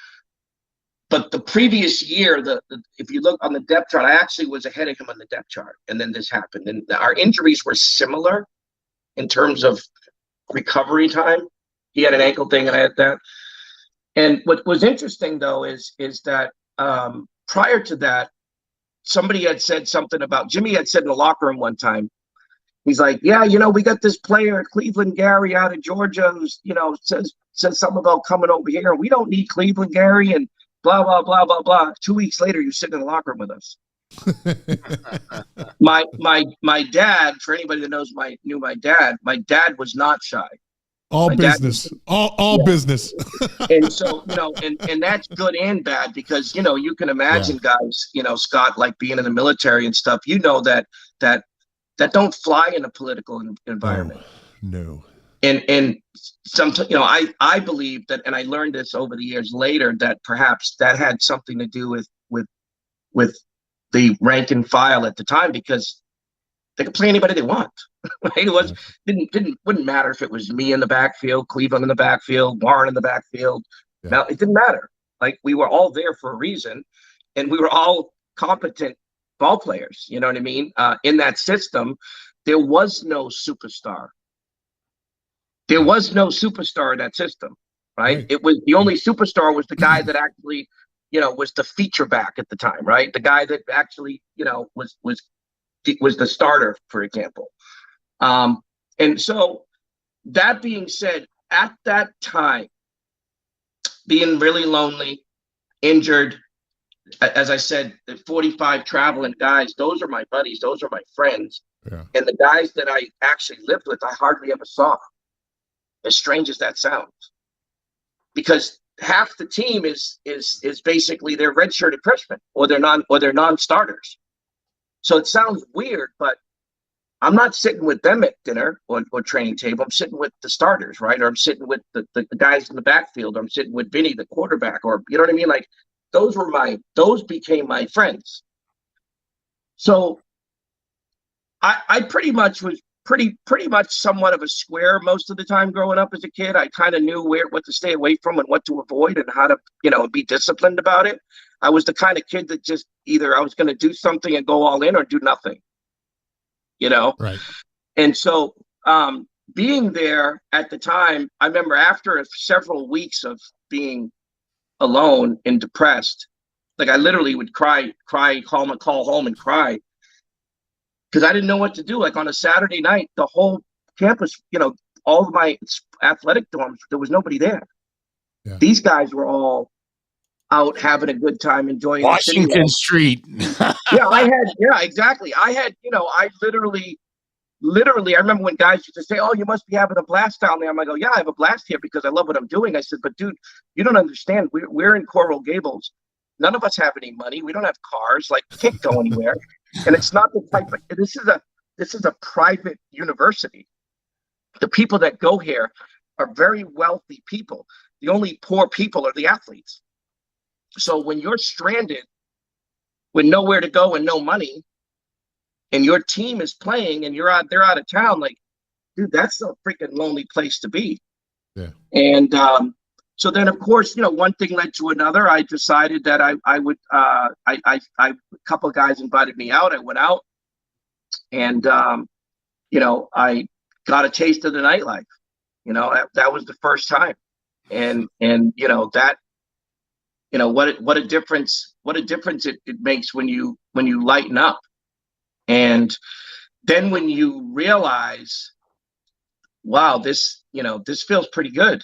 but the previous year, if you look on the depth chart, I actually was ahead of him on the depth chart. And then this happened. And our injuries were similar in terms of recovery time. He had an ankle thing and I had that. And what was interesting, though, is that prior to that, somebody had said something about, Jimmy had said in the locker room one time, he's like, yeah, we got this player, Cleveland Gary out of Georgia, who's, says something about coming over here. We don't need Cleveland Gary and blah, blah, blah, blah, blah. 2 weeks later, you're sitting in the locker room with us. My dad, for anybody that knew my dad was not shy. All business, all business. And so, and that's good and bad because, you can imagine guys, Scott, like being in the military and stuff, that don't fly in a political environment. No. And sometimes, I believe that, and I learned this over the years later, that perhaps that had something to do with the rank and file at the time because they could play anybody they want. Right? It wouldn't matter if it was me in the backfield, Cleveland in the backfield, Warren in the backfield. Yeah. Now it didn't matter. Like we were all there for a reason, and we were all competent ball players. You know what I mean? In that system, there was no superstar. There was no superstar in that system, right? It was the only superstar was the guy that actually, was the feature back at the time, right? The guy that actually, was the starter, for example. And so that being said, at that time, being really lonely, injured, as I said, the 45 traveling guys, those are my buddies, those are my friends. Yeah. And the guys that I actually lived with, I hardly ever saw, as strange as that sounds. Because half the team is basically they're redshirted freshmen or they're non-starters. So it sounds weird, but I'm not sitting with them at dinner or training table. I'm sitting with the starters, right? Or I'm sitting with the guys in the backfield. Or I'm sitting with Vinny, the quarterback, or you know what I mean? Like those became my friends. So I pretty much was pretty much somewhat of a square most of the time growing up as a kid. I kind of knew what to stay away from and what to avoid and how to, be disciplined about it. I was the kind of kid that just either I was going to do something and go all in or do nothing, Right. And so being there at the time, I remember after several weeks of being alone and depressed, like I literally would cry, call home and cry because I didn't know what to do. Like on a Saturday night, the whole campus, all of my athletic dorms, there was nobody there. Yeah. These guys were all out having a good time, enjoying Washington Street. Yeah, exactly. I had, I literally, I remember when guys used to say, "Oh, you must be having a blast down there." I'm like, "Oh yeah, I have a blast here because I love what I'm doing." I said, "But dude, you don't understand. We're in Coral Gables. None of us have any money. We don't have cars. Like, we can't go anywhere. And it's not the type of, this is a private university. The people that go here are very wealthy people. The only poor people are the athletes. So when you're stranded with nowhere to go and no money, and your team is playing and they're out of town, like, dude, that's a freaking lonely place to be." Yeah. And so then, of course, one thing led to another. I decided that I would, a couple of guys invited me out. I went out and, I got a taste of the nightlife. That was the first time. And that, what a difference it makes when you lighten up. And then when you realize, wow, this feels pretty good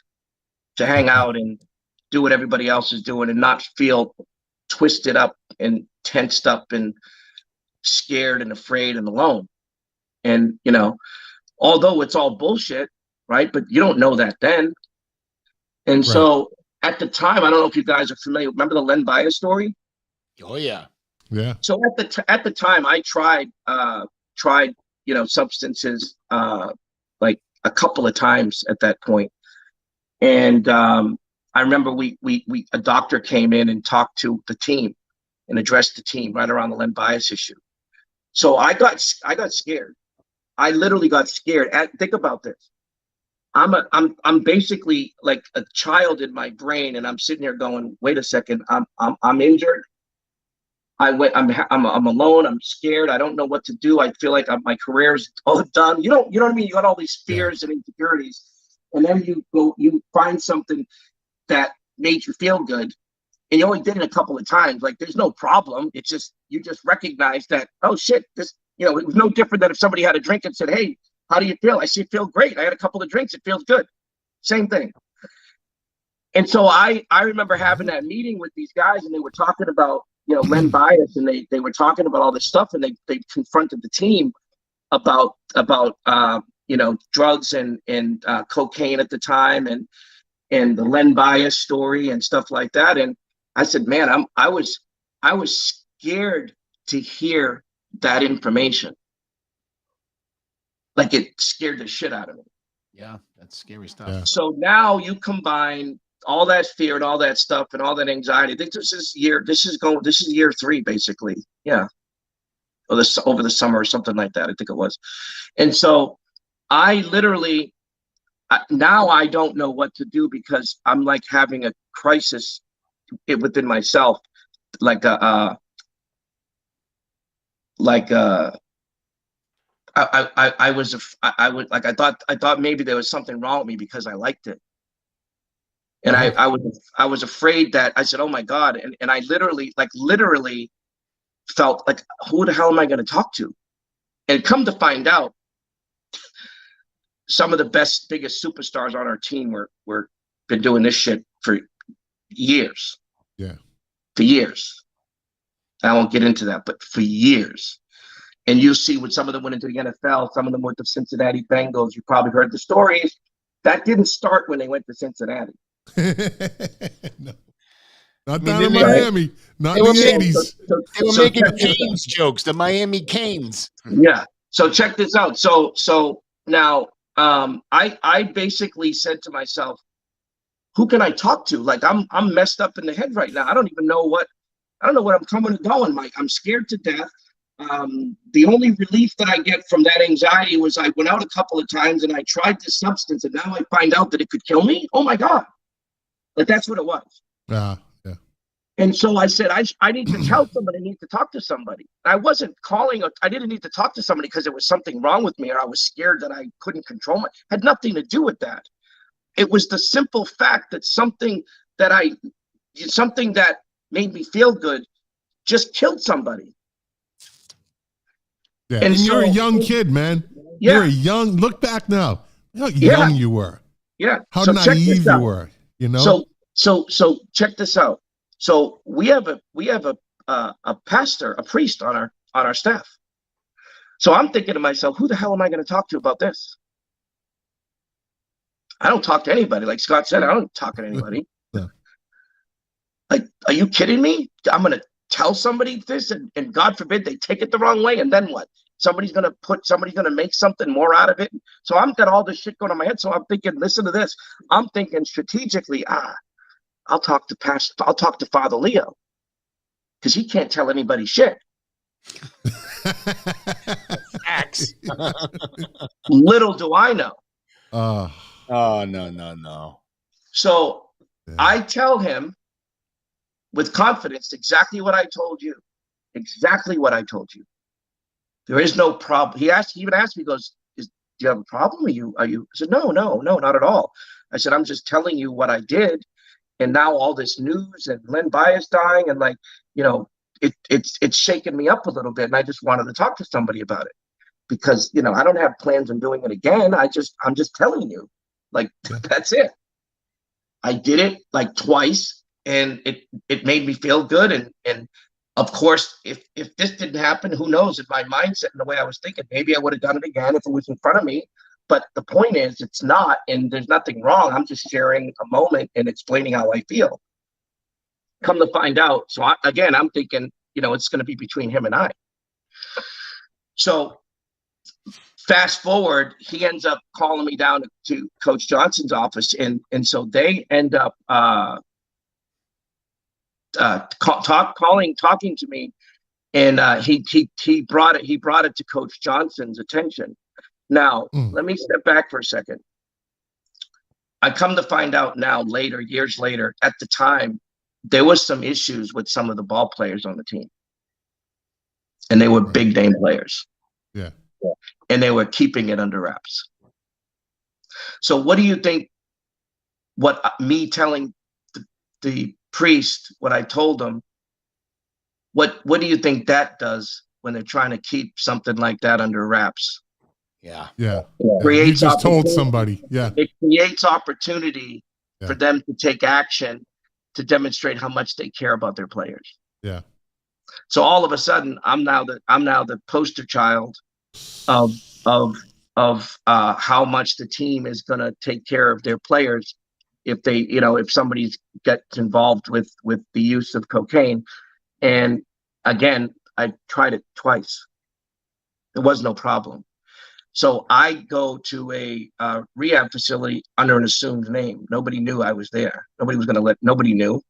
to hang out and do what everybody else is doing and not feel twisted up and tensed up and scared and afraid and alone. And, although it's all bullshit, right? But you don't know that then. And so at the time, I don't know if you guys are familiar. Remember the Len Bias story? Oh, yeah. Yeah. So at the time, I tried substances like a couple of times at that point. And I remember a doctor came in and talked to the team and addressed the team right around the Len Bias issue. So I got scared. I literally got scared. Think about this. I'm basically like a child in my brain, and I'm sitting here going, wait a second, I'm injured. I'm alone. I'm scared. I don't know what to do. I feel like my career's all done. You know what I mean? You got all these fears and insecurities, and then you find something that made you feel good, and you only did it a couple of times. Like, there's no problem. It's just you just recognize that, oh shit, this, it was no different than if somebody had a drink and said, "Hey, how do you feel?" I said, "Feel great. I had a couple of drinks. It feels good." Same thing. And so I remember having that meeting with these guys, and they were talking about, Len Bias, and they were talking about all this stuff, and they confronted the team about drugs and cocaine at the time, and the Len Bias story and stuff like that. And I said, man, I was scared to hear that information. Like, it scared the shit out of me. Yeah, that's scary stuff. Yeah. So now you combine all that fear and all that stuff and all that anxiety. I think this is year 3, basically. Yeah. Or over the summer or something like that. I think it was. And so I literally, now I don't know what to do, because I'm like having a crisis within myself. I thought maybe there was something wrong with me because I liked it. And I was afraid that, I said, oh my God. And I literally felt like, who the hell am I going to talk to? And come to find out, some of the biggest superstars on our team were been doing this shit for years. Yeah. For years. I won't get into that, but for years. And you see, when some of them went into the NFL, some of them went to Cincinnati Bengals. You probably heard the stories. That didn't start when they went to Cincinnati. No. Not down in Miami. Not in the 80s. They were making Canes jokes, the Miami Canes. Yeah. So check this out. So now I basically said to myself, who can I talk to? Like, I'm messed up in the head right now. I don't know what I'm coming and going, Mike. I'm scared to death. The only relief that I get from that anxiety was I went out a couple of times and I tried this substance, and now I find out that it could kill me. Oh my God. Like, that's what it was. Yeah. And so I said, I need to tell somebody, I need to talk to somebody. I wasn't calling, I didn't need to talk to somebody because there was something wrong with me or I was scared that I couldn't control my, had nothing to do with that. It was the simple fact that something that made me feel good just killed somebody. Yeah, and you're a young kid, man. Yeah. You're a young, look back now, how young you were. Yeah. How naive you were, you know? So check this out. So we have a pastor, a priest on our staff. So I'm thinking to myself, who the hell am I going to talk to about this? I don't talk to anybody. Like Scott said, I don't talk to anybody. Yeah. Like, are you kidding me? I'm going to tell somebody this and God forbid they take it the wrong way. And then what? Somebody's going to make something more out of it. So I've got all this shit going on in my head. So I'm thinking, listen to this. I'm thinking strategically, I'll talk to Father Leo because he can't tell anybody shit. Little do I know. Oh, no. So yeah. I tell him with confidence exactly what I told you. Exactly what I told you. There is no problem. He even asked me, he goes, do you have a problem? Are you? I said, no, not at all. I said, I'm just telling you what I did. And now all this news and Len Bias dying and it's shaken me up a little bit. And I just wanted to talk to somebody about it because, I don't have plans on doing it again. I'm just telling you, that's it. I did it like twice and it made me feel good. And of course, if this didn't happen, who knows, in my mindset and the way I was thinking, maybe I would have done it again if it was in front of me. But the point is, it's not, and there's nothing wrong. I'm just sharing a moment and explaining how I feel. Come to find out, so I'm thinking, it's going to be between him and I. So fast forward, he ends up calling me down to Coach Johnson's office, and so they end up talking to me, and he brought it to Coach Johnson's attention. Now, let me step back for a second. I come to find out now later, years later, at the time, there was some issues with some of the ball players on the team. And they were big name players. Yeah. And they were keeping it under wraps. So what do you think, me telling the priest what I told him, what do you think that does when they're trying to keep something like that under wraps? Yeah. You just told somebody. Yeah. It creates opportunity for them to take action to demonstrate how much they care about their players. Yeah. So all of a sudden, I'm now the poster child of how much the team is going to take care of their players if they, if somebody gets involved with the use of cocaine. And again, I tried it twice. There was no problem. So I go to a rehab facility under an assumed name. Nobody knew I was there. Nobody knew.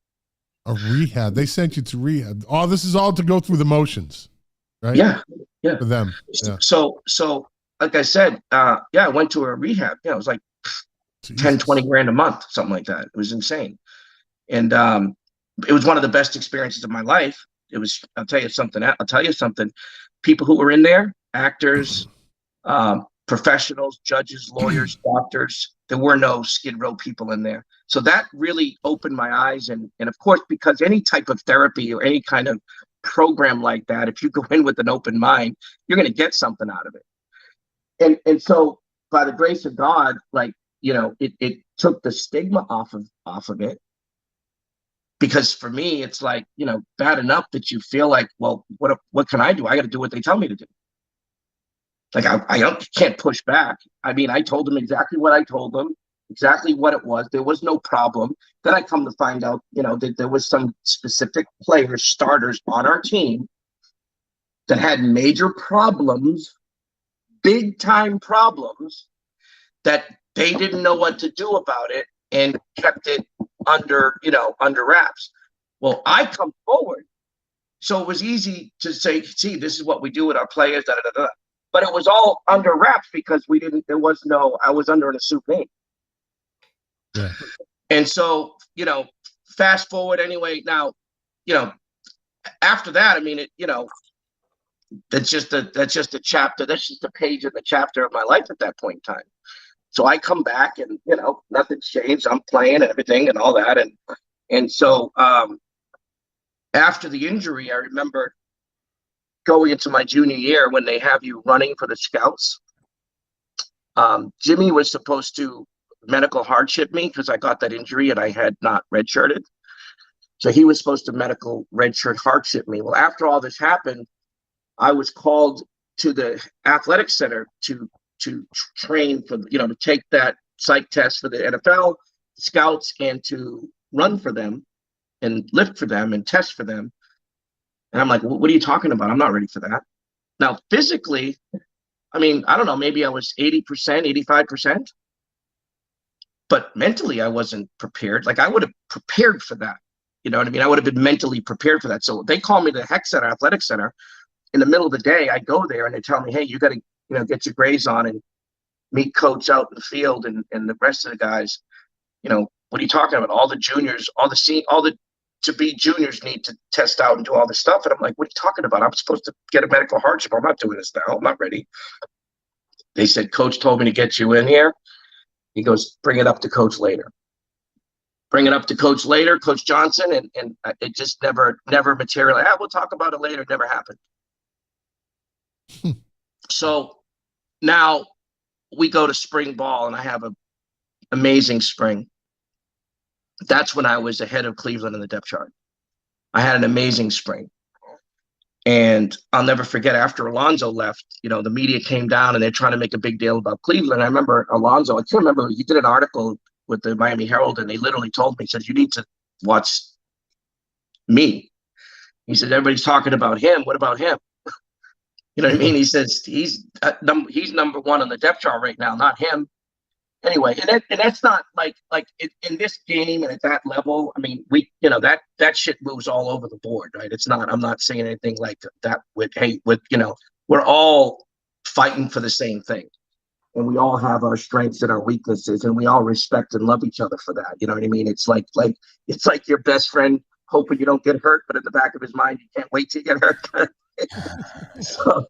A rehab? They sent you to rehab. Oh, this is all to go through the motions, right? Yeah. For them. Yeah. So like I said, I went to a rehab. It was like 10, 20 grand a month, something like that. It was insane. And it was one of the best experiences of my life. It was, I'll tell you something. People who were in there, actors, professionals, judges, lawyers, doctors, there were no Skid Row people in there. So that really opened my eyes. And of course, because any type of therapy or any kind of program like that, if you go in with an open mind, you're going to get something out of it. And so by the grace of God, it took the stigma off of it. Because for me, it's like, bad enough that you feel like, well, what can I do? I got to do what they tell me to do. Like, I can't push back. I mean, I told them exactly what I told them, exactly what it was. There was no problem. Then I come to find out, that there was some specific players, starters on our team that had major problems, big time problems, that they didn't know what to do about it and kept it under wraps. Well, I come forward So it was easy to say, see, this is what we do with our players, da, da, da, da. But it was all under wraps because I was under an assumed name. Yeah. And so, fast forward anyway, now, after that, I mean, that's just a chapter. That's just a page in the chapter of my life at that point in time. So I come back and, nothing's changed. I'm playing and everything and all that. And so after the injury, I remember going into my junior year when they have you running for the scouts. Jimmy was supposed to medical hardship me because I got that injury and I had not redshirted. So he was supposed to medical redshirt hardship me. Well, after all this happened, I was called to the athletic center to train for, to take that psych test for the NFL scouts and to run for them and lift for them and test for them. And I'm like, what are you talking about? I'm not ready for that. Now, physically, I mean, I don't know, maybe I was 80%, 85%. But mentally, I wasn't prepared. Like I would have prepared for that. You know what I mean? I would have been mentally prepared for that. So they call me to the Heck Center, Athletic Center. In the middle of the day, I go there and they tell me, hey, you got to, get your grades on and meet coach out in the field and the rest of the guys. What are you talking about? All the juniors, all the to-be juniors need to test out and do all this stuff. And I'm like, what are you talking about? I'm supposed to get a medical hardship. I'm not doing this now. I'm not ready. They said, coach told me to get you in here. He goes, bring it up to coach later. Bring it up to coach later, Coach Johnson, and it just never materialized. We'll talk about it later. It never happened. So now we go to spring ball, and I have an amazing spring. That's when I was ahead of Cleveland in the depth chart. I had an amazing spring. And I'll never forget, after Alonso left, the media came down and they're trying to make a big deal about Cleveland. I remember Alonso, I can't remember, he did an article with the Miami Herald and they literally told me, he says, you need to watch me. He said, everybody's talking about him. What about him? You know what I mean? He says, he's number one on the depth chart right now, not him. Anyway, and that's not like in this game and at that level. I mean, that shit moves all over the board, right? It's not. I'm not saying anything like that. We're all fighting for the same thing, and we all have our strengths and our weaknesses, and we all respect and love each other for that. You know what I mean? It's like your best friend hoping you don't get hurt, but in the back of his mind, you can't wait to get hurt. So,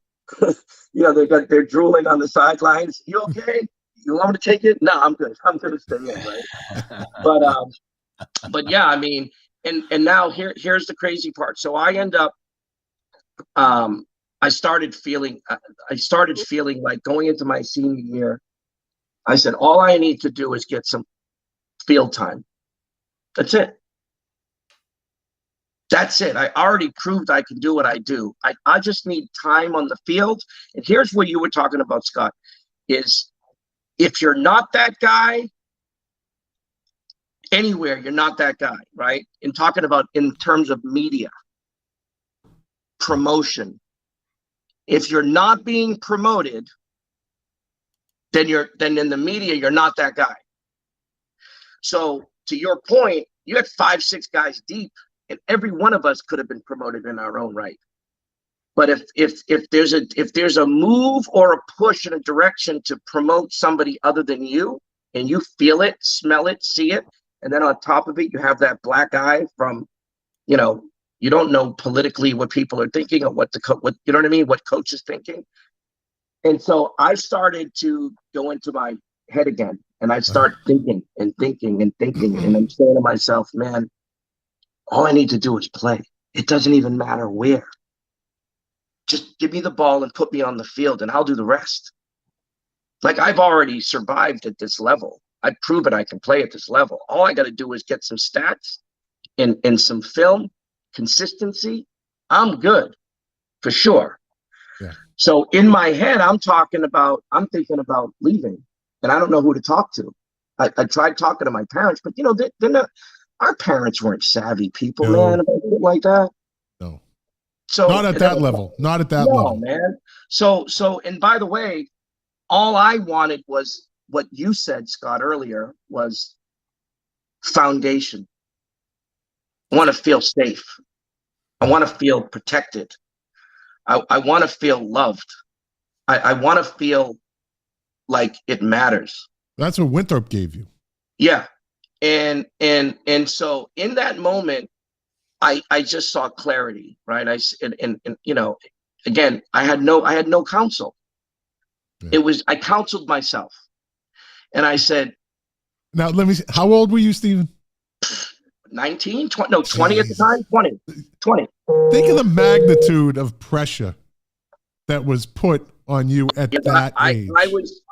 they're drooling on the sidelines. You okay? You want me to take it? No, I'm good. I'm going to stay in, right? But yeah, I mean, and now here's the crazy part. So I end up, I started feeling like going into my senior year, I said, all I need to do is get some field time. That's it. That's it. I already proved I can do what I do. I just need time on the field. And here's what you were talking about, Scott, is if you're not that guy, anywhere, you're not that guy, right? In talking about in terms of media, promotion. If you're not being promoted, then in the media, you're not that guy. So to your point, you had 5, 6 guys deep, and every one of us could have been promoted in our own right. But if there's a move or a push in a direction to promote somebody other than you, and you feel it, smell it, see it, and then on top of it, you have that black guy from, you don't know politically what people are thinking or what you know what I mean, what coach is thinking. And so I started to go into my head again, and I start thinking and thinking and thinking, and I'm saying to myself, man, all I need to do is play. It doesn't even matter where. Just give me the ball and put me on the field and I'll do the rest. Like I've already survived at this level. I've proven I can play at this level. All I got to do is get some stats and some film, consistency. I'm good for sure. Yeah. So in my head, I'm thinking about leaving and I don't know who to talk to. I tried talking to my parents, but they're not, our parents weren't savvy people, man, like that. No. So not at that level. Not at that level, man. So, and by the way, all I wanted was what you said, Scott, earlier, was foundation. I want to feel safe. I want to feel protected. I want to feel loved. I want to feel like it matters. That's what Winthrop gave you. Yeah. And so in that moment, I just saw clarity, right? And you know, again, I had no counsel. Yeah. I counseled myself, and I said, now let me see, how old were you, Stephen? 19, 20, no, 20 at the time, 20. Think of the magnitude of pressure that was put on you at that age.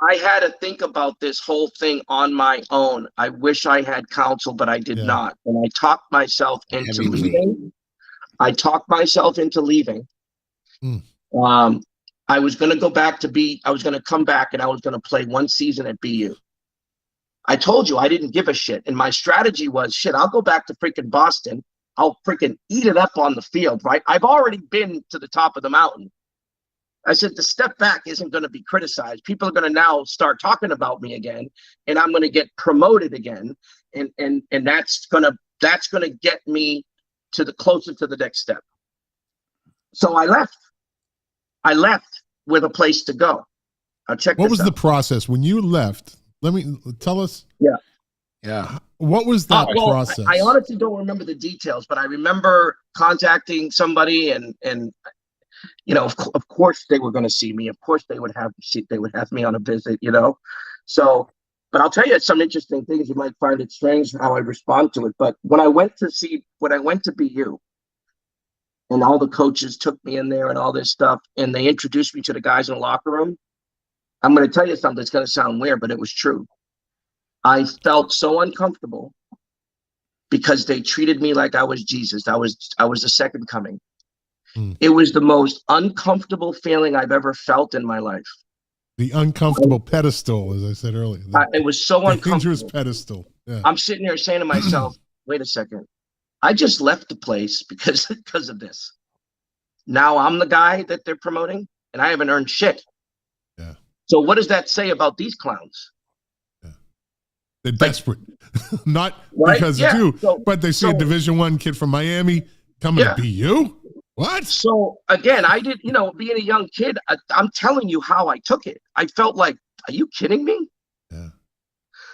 I had to think about this whole thing on my own. I wish I had counsel, but I did not. And I talked myself into leaving. I was going to go back to I was going to come back and I was going to play one season at BU. I told you I didn't give a shit. And my strategy was, shit, I'll go back to freaking Boston. I'll freaking eat it up on the field, right? I've already been to the top of the mountain. I said, the step back isn't going to be criticized. People are going to now start talking about me again, and I'm going to get promoted again. And that's going to get me closer to the next step. So I left with a place to go. What was the process when you left? Let me tell us. Yeah. What was that process? I honestly don't remember the details, but I remember contacting somebody and you know, of course they were going to see me. Of course they would have me on a visit, you know. So, but I'll tell you some interesting things. You might find it strange how I respond to it. But when I went to BU, and all the coaches took me in there and all this stuff, and they introduced me to the guys in the locker room, I'm going to tell you something that's going to sound weird, but it was true. I felt so uncomfortable because they treated me like I was Jesus. I was the second coming. It was the most uncomfortable feeling I've ever felt in my life. The uncomfortable pedestal, as I said earlier. It was so uncomfortable. Dangerous pedestal. Yeah. I'm sitting there saying to myself, wait a second. I just left the place because of this. Now I'm the guy that they're promoting, and I haven't earned shit. Yeah. So what does that say about these clowns? Yeah. They're desperate. Not because of you, but they see a Division I kid from Miami coming to BU. What? So again, I did, being a young kid, I'm telling you how I took it. I felt like, are you kidding me? Yeah.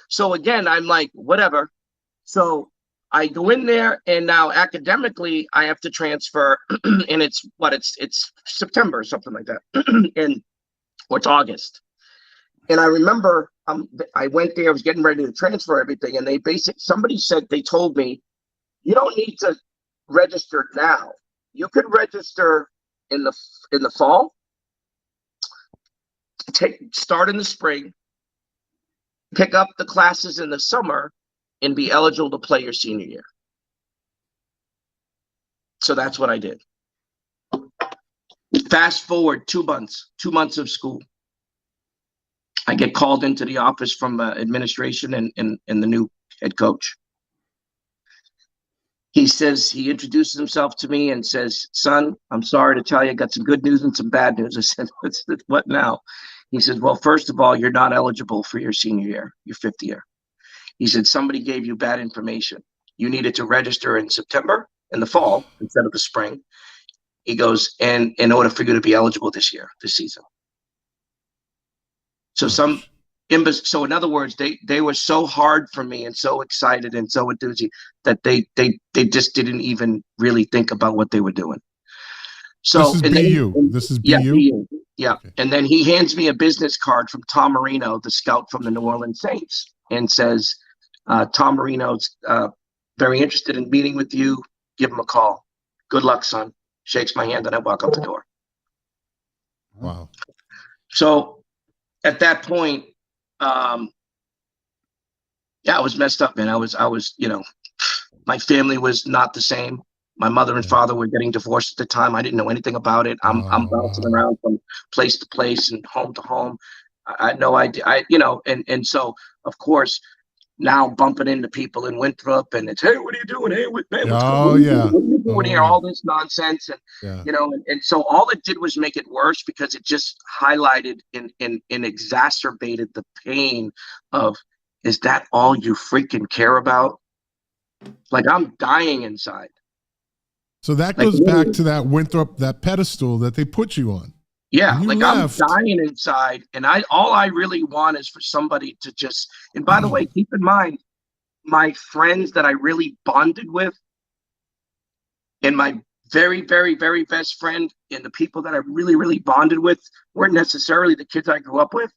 So again, I'm like, whatever. So I go in there, and now academically I have to transfer, and it's September or something like that, or it's August. And I remember I went there, I was getting ready to transfer everything, and they told me, you don't need to register now. You could register in the fall, start in the spring, pick up the classes in the summer, and be eligible to play your senior year. So that's what I did. Fast forward 2 months of school. I get called into the office from administration and the new head coach. He introduces himself to me and says, son, I'm sorry to tell you, I got some good news and some bad news. I said, what now? He says, well, first of all, you're not eligible for your senior year, your fifth year. He said, somebody gave you bad information. You needed to register in September, in the fall, instead of the spring. He goes, and in order for you to be eligible this season. So in other words, they were so hard for me and so excited and so enthusiastic that they just didn't even really think about what they were doing. So this is BU? Yeah. Okay. And then he hands me a business card from Tom Marino, the scout from the New Orleans Saints, and says, Tom Marino's very interested in meeting with you. Give him a call. Good luck, son. Shakes my hand, and I walk out the door. Wow. So at that point, I was messed up, man. I was, my family was not the same. My mother and father were getting divorced at the time. I didn't know anything about it. I'm bouncing around from place to place and home to home. I had no idea. And so of course now bumping into people in Winthrop, and it's, hey, what are you doing? Hey, what are you doing here? All this nonsense, and and so all it did was make it worse, because it just highlighted and exacerbated the pain of, is that all you freaking care about? Like, I'm dying inside. So that goes back to that Winthrop, that pedestal that they put you on. Yeah, like left. I'm dying inside, and all I really want is for somebody to just. And by the way, keep in mind, my friends that I really bonded with, and my very, very, very best friend, and the people that I really, really bonded with weren't necessarily the kids I grew up with.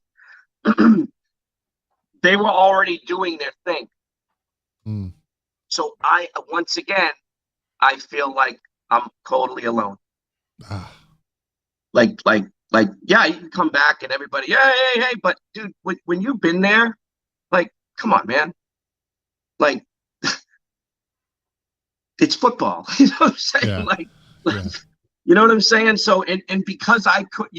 They were already doing their thing. So once again, I feel like I'm totally alone. Like, yeah, you can come back and everybody, hey, but dude, when you've been there, like, come on, man. Like, it's football. You know what I'm saying? Yeah. Like, you know what I'm saying? So, and because I could,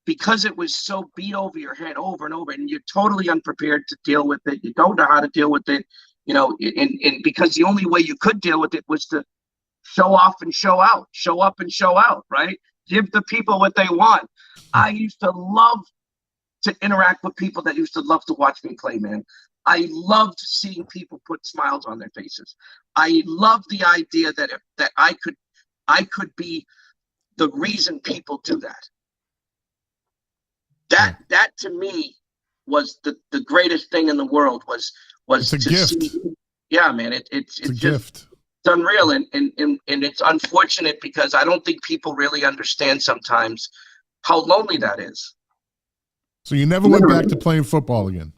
because it was so beat over your head over and over, and you're totally unprepared to deal with it. You don't know how to deal with it, and because the only way you could deal with it was to show off and show out, show up and show out, right? Give the people what they want. I used to love to interact with people that used to love to watch me play, man. I loved seeing people put smiles on their faces. I loved the idea that I could be the reason people do that. That to me was the greatest thing in the world was it's a gift. Yeah, man. It's a just gift. It's unreal, and it's unfortunate because I don't think people really understand sometimes how lonely that is. So you never went back to playing football again?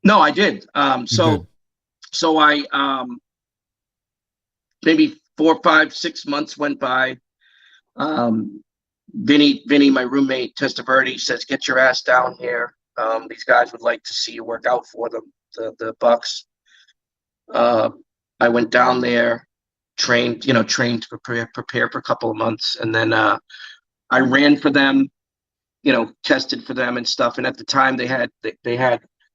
No, I did. So I maybe 4, 5, 6 months went by. Vinny, my roommate, Testaverde, says, "Get your ass down here. These guys would like to see you work out for them, the Bucks." I went down there, trained to prepare for a couple of months, and then I ran for them, tested for them and stuff. And at the time, they had.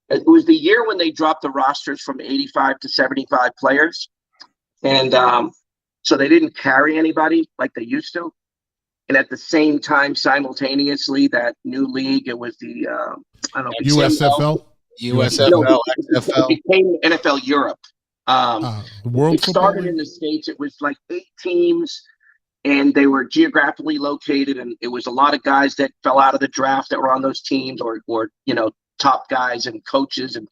It was the year when they dropped the rosters from 85 to 75 players, and so they didn't carry anybody like they used to. And at the same time, simultaneously, that new league, it was the I don't know, USFL. USFL, XFL. It became NFL Europe. World it started in the States. It was like 8 teams, and they were geographically located, and it was a lot of guys that fell out of the draft that were on those teams, or top guys and coaches and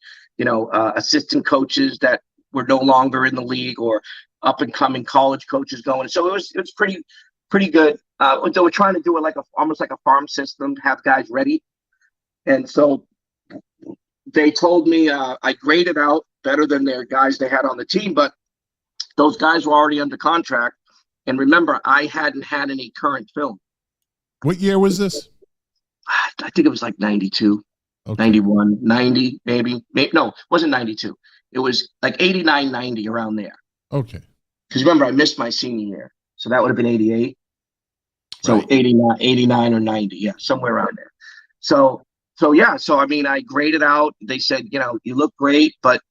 assistant coaches that were no longer in the league, or up and coming college coaches going. So it was pretty good. They were trying to do it almost like a farm system, have guys ready. And so they told me I graded out better than their guys they had on the team, but those guys were already under contract. And remember, I hadn't had any current film. What year was this? I think it was like 92, okay. 91, 90, maybe. No, it wasn't 92. It was like 89, 90, around there. Okay. Because remember, I missed my senior year. So that would have been 88. So right. 89 or 90. Yeah, somewhere around there. So yeah. So, I mean, I graded out. They said, you look great, but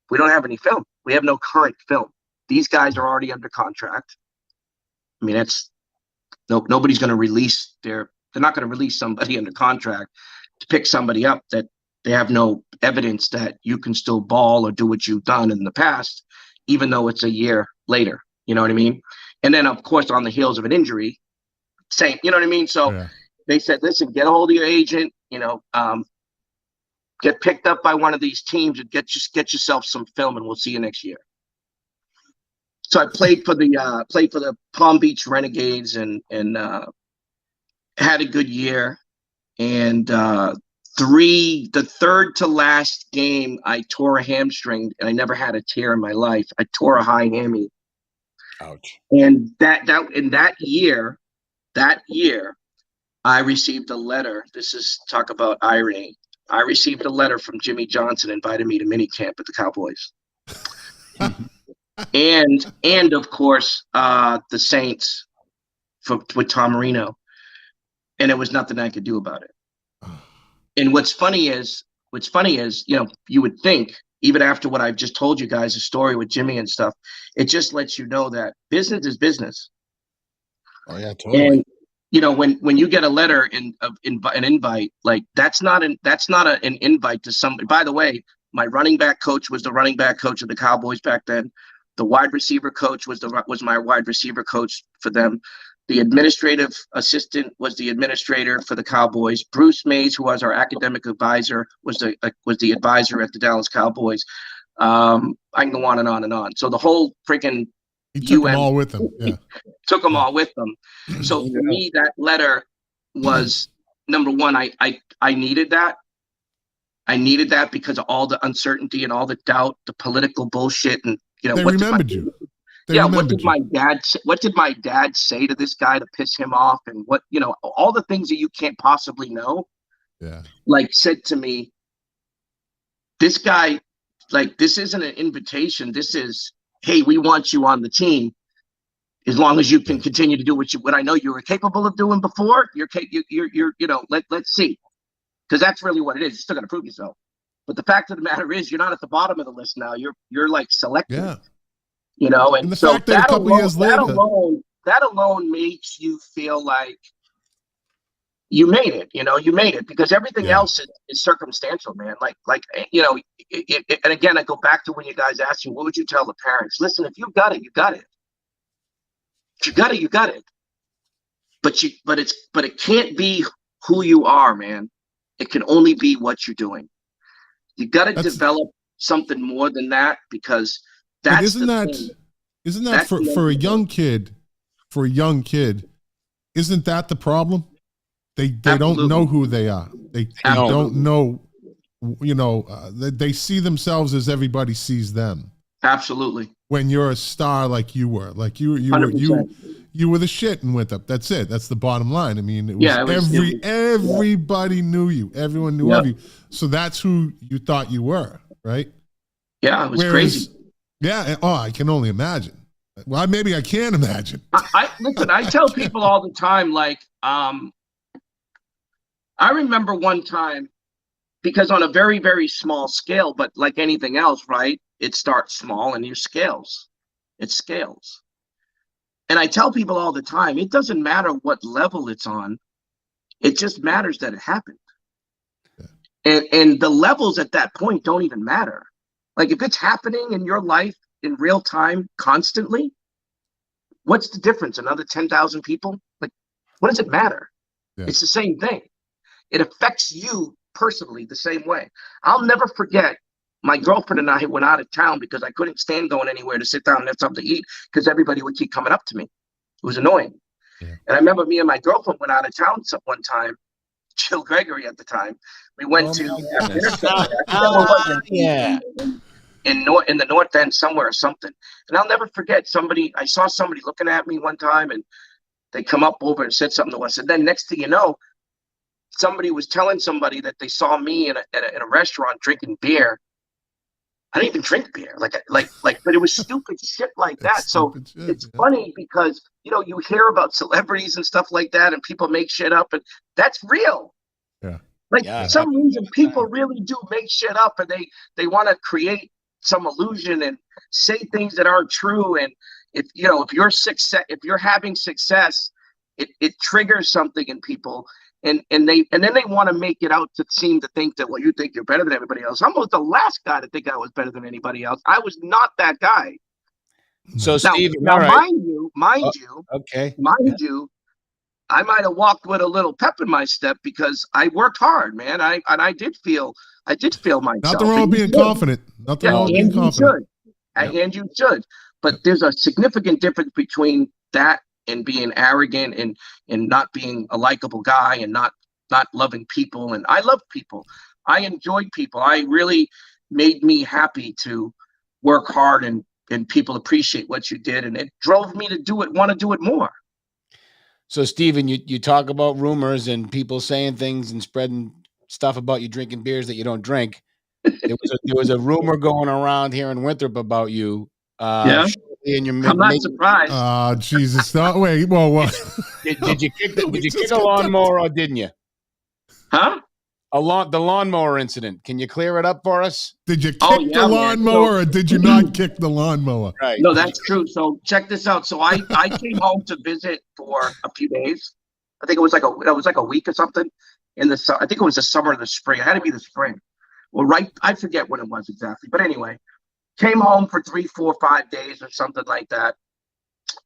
we don't have any film. We have no current film. These guys are already under contract. I mean, nobody's going to release they're not going to release somebody under contract to pick somebody up that they have no evidence that you can still ball or do what you've done in the past, even though it's a year later. You know what I mean? And then, of course, on the heels of an injury, same, you know what I mean? So They said, listen, get a hold of your agent, get picked up by one of these teams and get yourself some film, and we'll see you next year. So I played for the Palm Beach Renegades and had a good year. And the third to last game, I tore a hamstring, and I never had a tear in my life. I tore a high hammy. Ouch. And that year, I received a letter. This is, talk about irony. I received a letter from Jimmy Johnson inviting me to minicamp at the Cowboys. and of course, the Saints with Tom Marino. And it was nothing I could do about it. And what's funny is, you would think, even after what I've just told you guys, the story with Jimmy and stuff, it just lets you know that business is business. Oh yeah, totally. And when you get a letter an invite, like that's not an invite to somebody. By the way, my running back coach was the running back coach of the Cowboys back then. The wide receiver coach was my wide receiver coach for them. The administrative assistant was the administrator for the Cowboys. Bruce Mays, who was our academic advisor, was the advisor at the Dallas Cowboys. I can go on and on and on. So the whole freaking he took them all with him. Yeah, took them all with them. So for me, that letter was number one. I needed that. I needed that because of all the uncertainty and all the doubt, the political bullshit, and they remembered you. What did my dad say to this guy to piss him off, and what, all the things that you can't possibly know. Yeah. Like, said to me, this guy, like, this isn't an invitation. This is, hey, we want you on the team. As long as you can continue to do what I know you were capable of doing before, let's see. Because that's really what it is. You're still gonna prove yourself. But the fact of the matter is, you're not at the bottom of the list now. You're like selected. Yeah. And the so fact that a couple years later, that alone makes you feel like you made it. You made it, because everything else is circumstantial, man. And again, I go back to when you guys asked me, what would you tell the parents? Listen, if you got it, you got it. If you got it, you got it. But it can't be who you are, man. It can only be what you're doing. You got to develop something more than that, because isn't that for a young kid, isn't that the problem? They don't know who they are. They don't know, they see themselves as everybody sees them. Absolutely. When you're a star like you were, you were the shit in Winthrop. That's it. That's the bottom line. I mean, everybody knew you. Everyone knew of you. So that's who you thought you were, right? Yeah, it was crazy. Yeah. Oh, I can only imagine. Well, maybe I can't imagine. I tell people all the time, like, I remember one time, because on a very, very small scale, but like anything else, right? It starts small and it scales. And I tell people all the time, it doesn't matter what level it's on. It just matters that it happened. Yeah. And the levels at that point don't even matter. Like, if it's happening in your life in real time constantly, what's the difference? Another 10,000 people? Like, what does it matter? Yeah. It's the same thing. It affects you personally the same way. I'll never forget, my girlfriend and I went out of town because I couldn't stand going anywhere to sit down and have something to eat, because everybody would keep coming up to me. It was annoying. Yeah. And I remember me and my girlfriend went out of town one time, Jill Gregory at the time. We went to in the North End somewhere or something. And I'll never forget, I saw somebody looking at me one time, and they come up over and said something to us. And then next thing you know, somebody was telling somebody that they saw me in a restaurant drinking beer. I didn't even drink beer, but it was stupid shit like that. So it's funny because, you hear about celebrities and stuff like that, and people make shit up, and that's real. Yeah. For some reason, people really do make shit up, and they want to create some illusion and say things that aren't true. And if you're having success, it triggers something in people. And then they want to make it out to seem to think that, well, you think you're better than everybody else. I was the last guy to think I was better than anybody else. I was not that guy. So, Steve, mind you, I might have walked with a little pep in my step because I worked hard, man. I did feel myself. Nothing wrong with being confident. Nothing wrong with being confident. And you should. But there's a significant difference between that and being arrogant and not being a likable guy and not loving people. And I love people. I enjoyed people. I really made me happy to work hard and people appreciate what you did. And it drove me to want to do it more. So, Steven, you talk about rumors and people saying things and spreading stuff about you drinking beers that you don't drink. There was a rumor going around here in Winthrop about you. I'm not surprised. Jesus! No, wait. Well. Did you kick a lawnmower or didn't you? Huh? The lawnmower incident. Can you clear it up for us? Did you kick the lawnmower or did you not kick the lawnmower? Right. No, that's true. So check this out. So I came home to visit for a few days. I think it was like a week or something. I think it was the summer or the spring. It had to be the spring. Well, I forget when it was exactly. But anyway, came home for 3, 4, 5 days or something like that.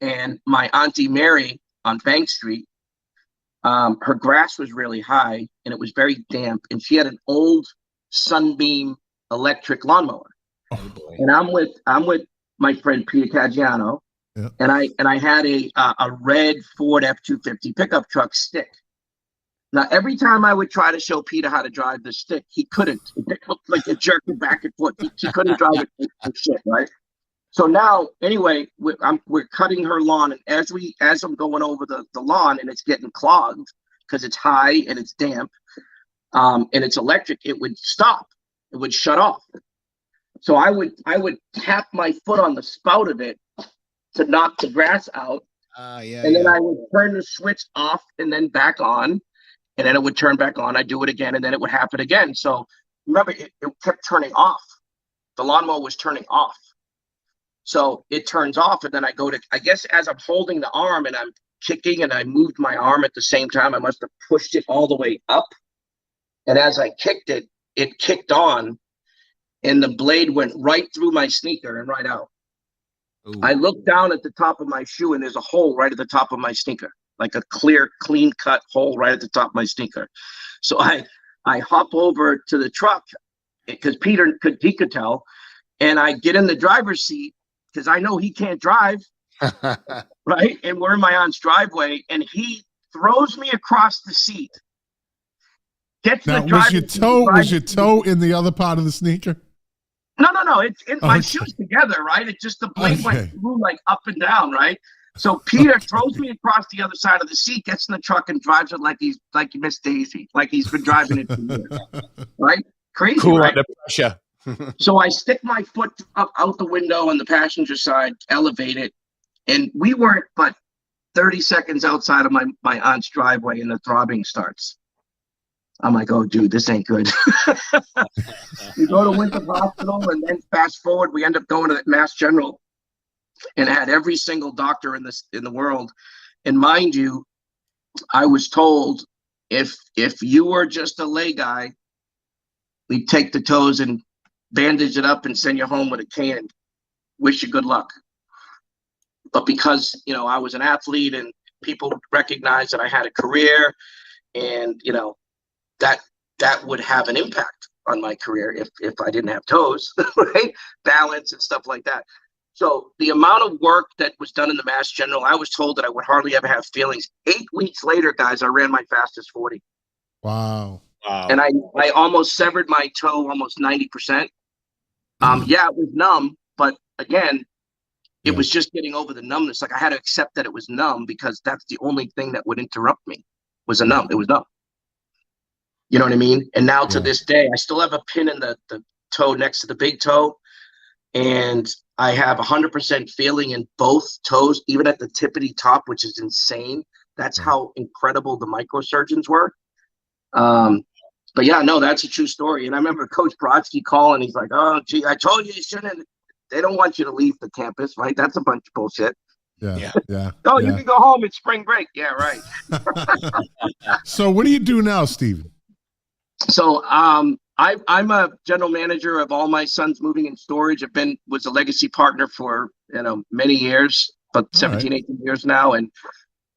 And my Auntie Mary on Bank Street, her grass was really high and it was very damp. And she had an old Sunbeam electric lawnmower. Oh boy. And I'm with my friend Peter Caggiano. Yeah. And I had a red Ford F-250 pickup truck stick. Now, every time I would try to show Peter how to drive the stick, he couldn't. It looked like a jerking back and forth. He couldn't drive it for shit, right? So now, anyway, we're cutting her lawn, and as I'm going over the lawn, and it's getting clogged because it's high and it's damp, and it's electric, it would stop. It would shut off. So I would tap my foot on the spout of it to knock the grass out, and then I would turn the switch off and then back on. And then it would turn back on. I'd do it again, and then it would happen again. So remember, it kept turning off. The lawnmower was turning off. So it turns off, and then I guess as I'm holding the arm and I'm kicking and I moved my arm at the same time, I must have pushed it all the way up. And as I kicked it, it kicked on, and the blade went right through my sneaker and right out. Ooh. I looked down at the top of my shoe, and there's a hole right at the top of my sneaker. Like a clear, clean-cut hole right at the top of my sneaker. So I hop over to the truck because Peter could tell, and I get in the driver's seat because I know he can't drive, right? And we're in my aunt's driveway, and he throws me across the seat. Gets now, the driver's seat. Was your toe in the other part of the sneaker? No. It's in my shoes together, right? It just the blade went through like up and down, right? So Peter throws me across the other side of the seat, gets in the truck, and drives it like Miss Daisy, like he's been driving it for years, right? Crazy, cool, right? Under pressure. So I stick my foot up out the window on the passenger side, elevate it, and we weren't but 30 seconds outside of my aunt's driveway, and the throbbing starts. I'm like, oh, dude, this ain't good. We go to Winthrop Hospital, and then fast forward, we end up going to Mass General. And had every single doctor in the world. And mind you, I was told if you were just a lay guy, we'd take the toes and bandage it up and send you home with a can. Wish you good luck. But because, I was an athlete and people recognized that I had a career, and, that would have an impact on my career if I didn't have toes, right? Balance and stuff like that. So the amount of work that was done in the Mass General, I was told that I would hardly ever have feelings. 8 weeks later, guys, I ran my fastest 40. Wow. And I almost severed my toe almost 90%. Yeah, it was numb, but again, it was just getting over the numbness. Like I had to accept that it was numb because that's the only thing that would interrupt me was it was numb. You know what I mean? And now to this day, I still have a pin in the toe next to the big toe. And I have 100% feeling in both toes, even at the tippity top, which is insane. That's how incredible the microsurgeons were. But yeah, no, that's a true story. And I remember Coach Brodsky calling. He's like, oh, gee, I told you shouldn't. They don't want you to leave the campus, right? That's a bunch of bullshit. Yeah. Oh, you can go home. It's spring break. Yeah, right. So what do you do now, Steven? So I'm a general manager of All My Sons Moving and Storage. Was a legacy partner for many years, but 17, 18 years now. And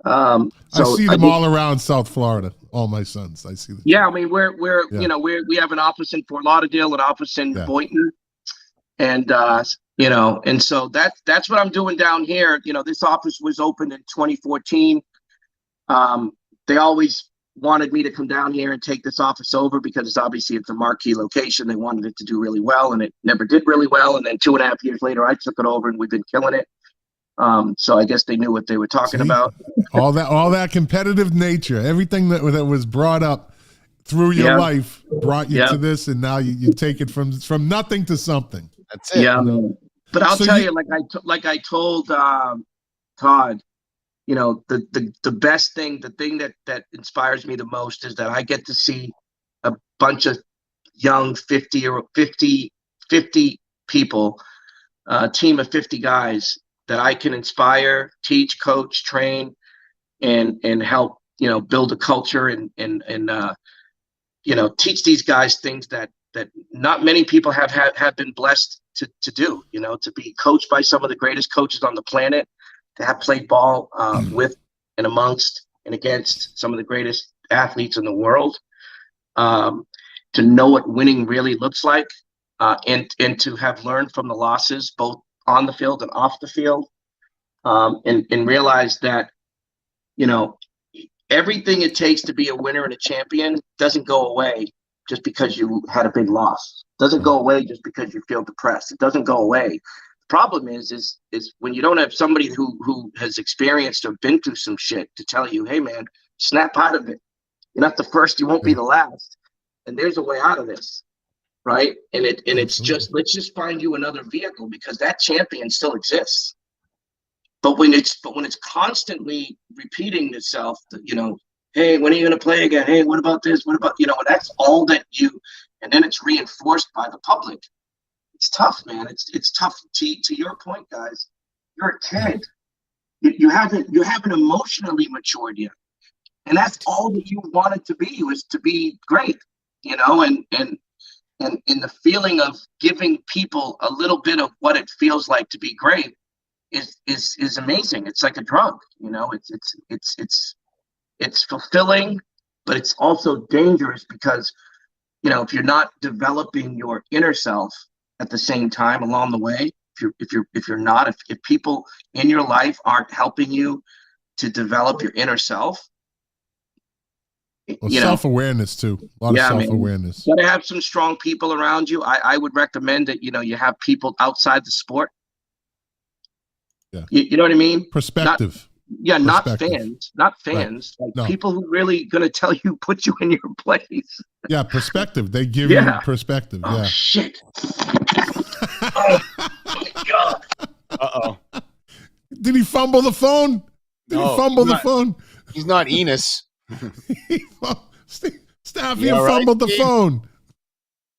so I see them all around South Florida. All My Sons. I see them. Yeah, I mean we have an office in Fort Lauderdale, an office in Boynton, and and so that's what I'm doing down here. This office was opened in 2014. They always wanted me to come down here and take this office over because it's a marquee location. They wanted it to do really well, and it never did really well. And then 2.5 years later, I took it over, and we've been killing it. So I guess they knew what they were talking about. all that competitive nature, everything that was brought up through your life brought you to this, and now you take it from nothing to something. That's it. Yeah, but I'll tell you, like I told Todd. The best thing, the thing that inspires me the most is that I get to see a bunch of young 50 people, a team of 50 guys that I can inspire, teach, coach, train, and help, build a culture and teach these guys things that that not many people have been blessed to do, you know, to be coached by some of the greatest coaches on the planet, to have played ball with and amongst and against some of the greatest athletes in the world, to know what winning really looks like, and to have learned from the losses, both on the field and off the field, and realize that, you know, everything it takes to be a winner and a champion doesn't go away just because you had a big loss. It doesn't go away just because you feel depressed. It doesn't go away. The problem is when you don't have somebody who has experienced or been through some shit to tell you, hey man, snap out of it. You're not the first, you won't be the last. And there's a way out of this, right? And it's just, let's just find you another vehicle, because that champion still exists. But when it's constantly repeating itself, you know, hey, when are you going to play again? Hey, what about this? What about, you know, that's all that you, and then it's reinforced by the public. It's tough, man. It's tough. To your point, guys, you're a kid. You haven't emotionally matured yet. And that's all that you wanted to be, was to be great, you know, and the feeling of giving people a little bit of what it feels like to be great is amazing. It's like a drug, you know. It's fulfilling, but it's also dangerous, because, you know, if you're not developing your inner self at the same time along the way, if people in your life aren't helping you to develop your inner self, well, self-awareness too. A lot of self-awareness. You gotta have some strong people around you. I would recommend that, you know, you have people outside the sport. Yeah. You know what I mean? Perspective. Not fans. Right. Like, no. People who really gonna tell you, put you in your place. Yeah, perspective. They give you perspective. Oh, yeah. Shit. Oh my God. Uh-oh. Did he fumble the phone? Did he fumble the phone? He's not Enos. Staffieri fumbled the phone.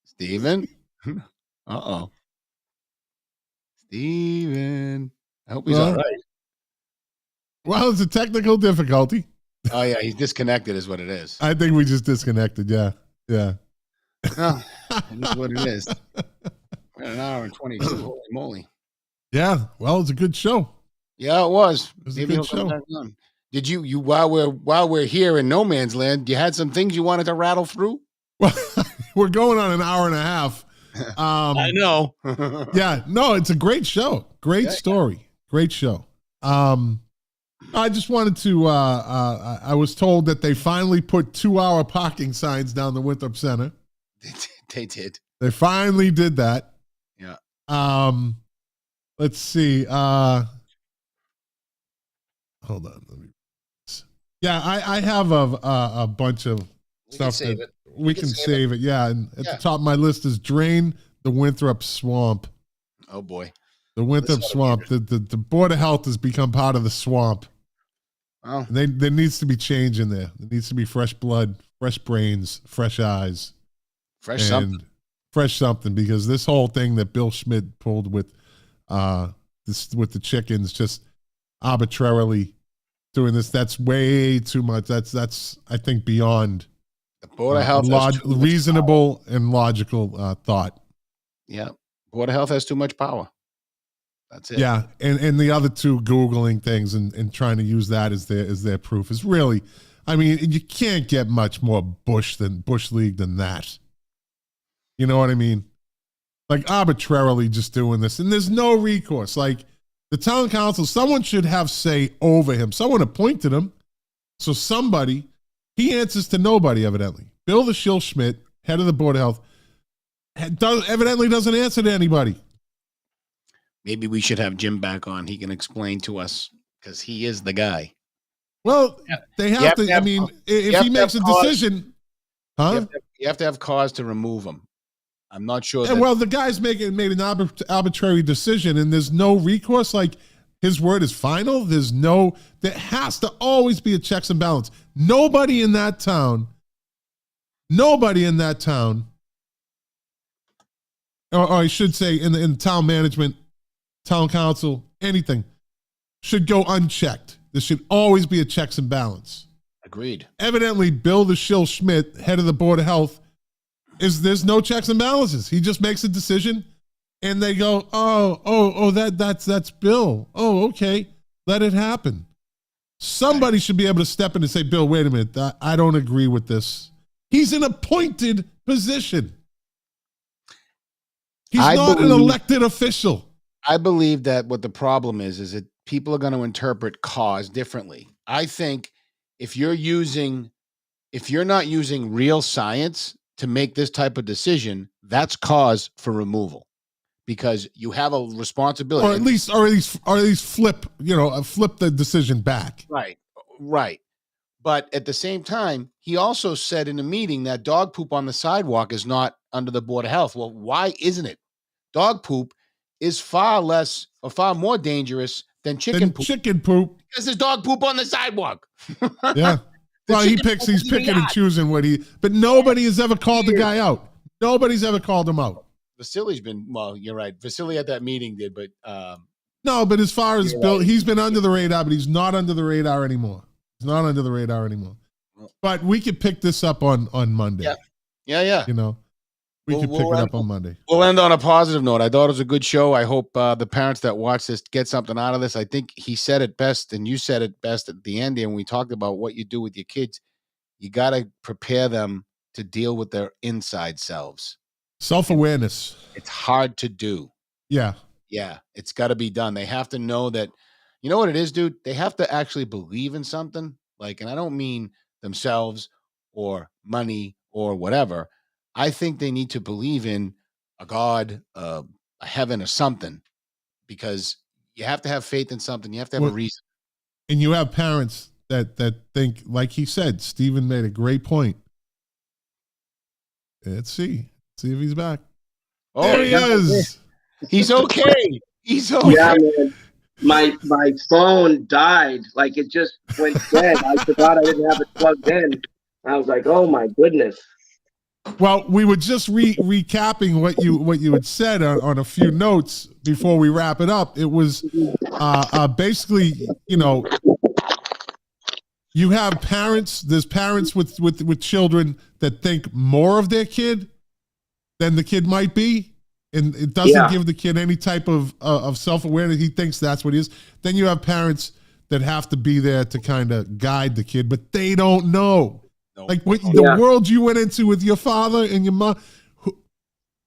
Steven? Uh-oh. Steven. I hope he's all right. Well, it's a technical difficulty. Oh, yeah, he's disconnected is what it is. I think we just disconnected, yeah. Well, that's what it is. We're at an hour and 22. Holy moly. Yeah, well, it's a good show. Yeah, it was. It was a good show. Did you while we're here in no man's land, you had some things you wanted to rattle through? Well, we're going on an hour and a half. I know. Yeah, no, it's a great show. Great story. Yeah. Great show. I just wanted to, I was told that they finally put 2-hour parking signs down the Winthrop Center. They did. They finally did that. Yeah. Let's see. Hold on. Yeah, I have a bunch of stuff that we can save it. Yeah, and at the top of my list is drain the Winthrop swamp. Oh boy. The Winthrop swamp. The Board of Health has become part of the swamp. Oh. There needs to be change in there. There needs to be fresh blood, fresh brains, fresh eyes. Fresh something, because this whole thing that Bill Schmidt pulled with with the chickens, just arbitrarily doing this, that's way too much. That's I think beyond the Board of Health reasonable and logical thought. Yeah. Board of Health has too much power. That's it. Yeah, and the other two Googling things and trying to use that as their proof is really, I mean, you can't get much more Bush League than that. You know what I mean? Like, arbitrarily just doing this, and there's no recourse. Like, the town council, someone should have say over him. Someone appointed him, so somebody, he answers to nobody evidently. Bill the Shill Schmidt, head of the Board of Health, evidently doesn't answer to anybody. Maybe we should have Jim back on. He can explain to us, because he is the guy. Well, they have to. I mean, if he makes a decision, you have to have cause to remove him. I'm not sure. Well, the guy's made an arbitrary decision, and there's no recourse. Like, his word is final. There has to always be a checks and balance. Nobody in that town, or I should say, in town management, town council, anything, should go unchecked. There should always be a checks and balance. Agreed. Evidently, Bill the Shill Schmidt, head of the Board of Health, is there's no checks and balances. He just makes a decision, and they go, oh, that's Bill. Oh, okay, let it happen. Somebody should be able to step in and say, Bill, wait a minute, I don't agree with this. He's an appointed position. He's not an elected official. I believe that what the problem is that people are going to interpret cause differently. I think if you're not using real science to make this type of decision, that's cause for removal, because you have a responsibility, or at least flip the decision back. Right. But at the same time, he also said in a meeting that dog poop on the sidewalk is not under the Board of Health. Well, why isn't it? Dog poop is far more dangerous than chicken poop. Chicken poop. Because there's dog poop on the sidewalk. Yeah. Well, he's picking and choosing but nobody has ever called the guy out. Nobody's ever called him out. Vasili's been, well, you're right. Vasili at that meeting did, but no, but as far as Bill, he's been under the radar, but he's not under the radar anymore. But we could pick this up on Monday. Yeah. We could pick it up on Monday. We'll end on a positive note. I thought it was a good show. I hope the parents that watch this get something out of this. I think he said it best, and you said it best at the end. And we talked about what you do with your kids. You got to prepare them to deal with their inside selves. Self-awareness. It's hard to do. Yeah. It's got to be done. They have to know that, you know what it is, dude? They have to actually believe in something. And I don't mean themselves or money or whatever. I think they need to believe in a God, a heaven, or something, because you have to have faith in something. You have to have a reason. And you have parents that think, like he said, Stephen made a great point. Let's see if he's back. Oh, there he is. He's okay. He's okay. Yeah, man. My phone died. It just went dead. I forgot I didn't have it plugged in. I was like, oh my goodness. Well, we were just recapping what you had said on a few notes before we wrap it up. It was basically, you have parents. There's parents with children that think more of their kid than the kid might be, and it doesn't give the kid any type of self-awareness. He thinks that's what it is. Then you have parents that have to be there to kind of guide the kid, but they don't know. The world you went into with your father and your mom,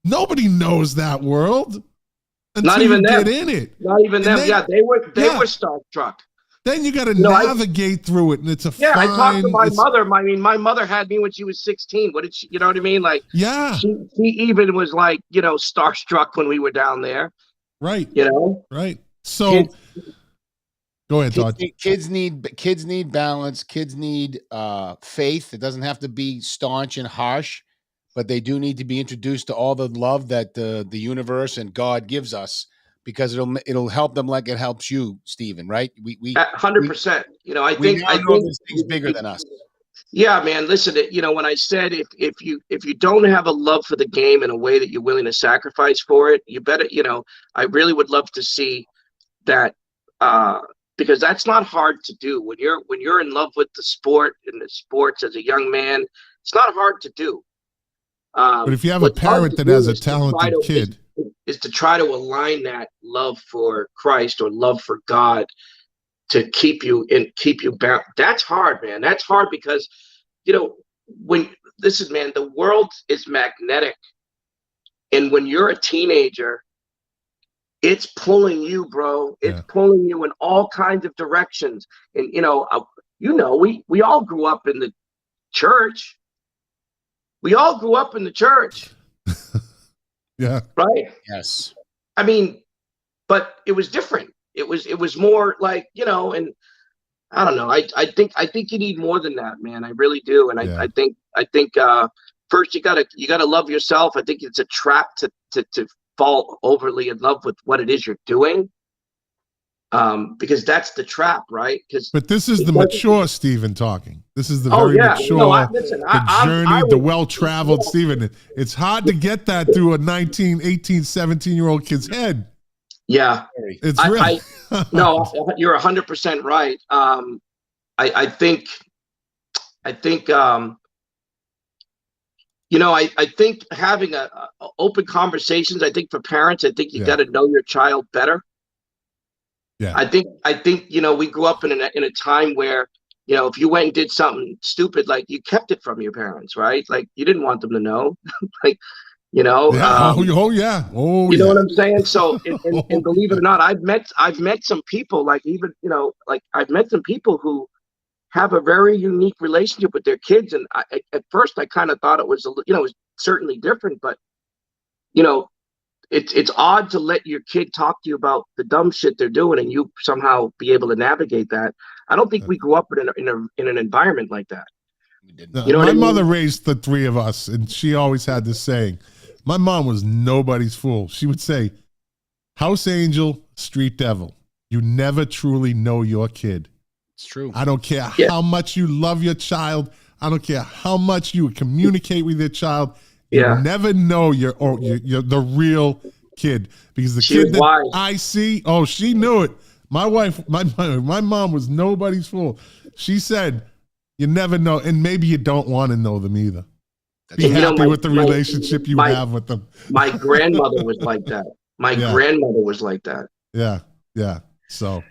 nobody knows that world until not even you them. Get in it. Not even them. They were starstruck. Then you got to navigate through it, and it's a fine. I talked to my mother. My mother had me when she was 16. What did she? You know what I mean? She even was starstruck when we were down there. Right. Right. So. Go ahead, Todd. Kids need balance. Kids need faith. It doesn't have to be staunch and harsh, but they do need to be introduced to all the love that the universe and God gives us, because it'll help them like it helps you, Stephen. Right? We 100%. I think there's things bigger than us. Yeah, man. Listen, when I said if you don't have a love for the game in a way that you're willing to sacrifice for it, you better. I really would love to see that. Because that's not hard to do when you're in love with the sport and the sports as a young man. It's not hard to do. But if you have a parent that has a talented kid, is to try to align that love for Christ or love for God to keep you bound. That's hard, man. That's hard because the world is magnetic, and when you're a teenager, it's pulling you, bro. It's pulling you in all kinds of directions. And, we all grew up in the church. Yeah. Right? Yes. I mean, but it was different. It was more and I don't know. I think you need more than that, man. I really do. And I think first you gotta love yourself. I think it's a trap to fall overly in love with what it is you're doing, because that's the trap, right? But this is the mature Stephen talking. This is the very mature, the journey, the well-traveled Stephen. It's hard to get that through a 19, 18, 17-year-old kid's head. Yeah, it's really no, you're 100% right. I think I think having a open conversations, I think for parents, I think you got to know your child better. Yeah. I think, we grew up in a time where, if you went and did something stupid, like you kept it from your parents, right? Like you didn't want them to know, like, Yeah. Oh yeah. You know what I'm saying? So, and believe it or not, I've met some people, like even, like I've met some people who have a very unique relationship with their kids. And at first I kind of thought it was, it was certainly different, but it's odd to let your kid talk to you about the dumb shit they're doing and you somehow be able to navigate that. I don't think we grew up in an environment like that. My mother raised the three of us, and she always had this saying. My mom was nobody's fool. She would say, house angel, street devil. You never truly know your kid. It's true. I don't care how much you love your child. I don't care how much you communicate with your child. You never know you're the real kid, because the kid that I see, she knew it. My wife, my mom was nobody's fool. She said, you never know, and maybe you don't want to know them either. Be happy with the relationship you have with them. My grandmother was like that. My grandmother was like that. Yeah, yeah. So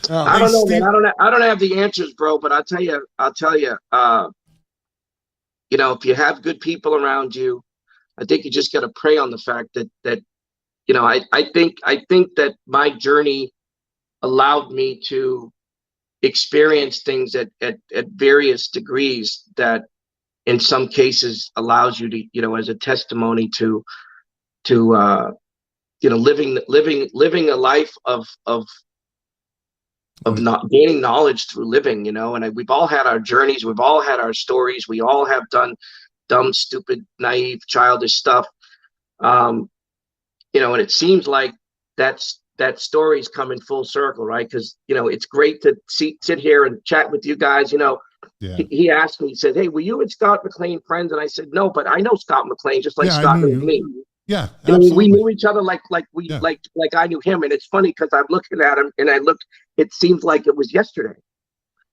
I don't know, man. I don't have the answers, bro. But I'll tell you. If you have good people around you, I think you just got to pray on the fact that I think that my journey allowed me to experience things at various degrees that in some cases allows you to, as a testimony to living a life of not gaining knowledge through living, and we've all had our journeys. We've all had our stories. We all have done dumb, stupid, naive, childish stuff. And it seems like that story's coming full circle, right? Because, it's great to sit here and chat with you guys. He asked me, he said, hey, were you and Scott McLean friends? And I said, no, but I know Scott McLean, just like Scott knew me. Yeah, absolutely. We knew each other like I knew him. And it's funny because I'm looking at him and it seems like it was yesterday.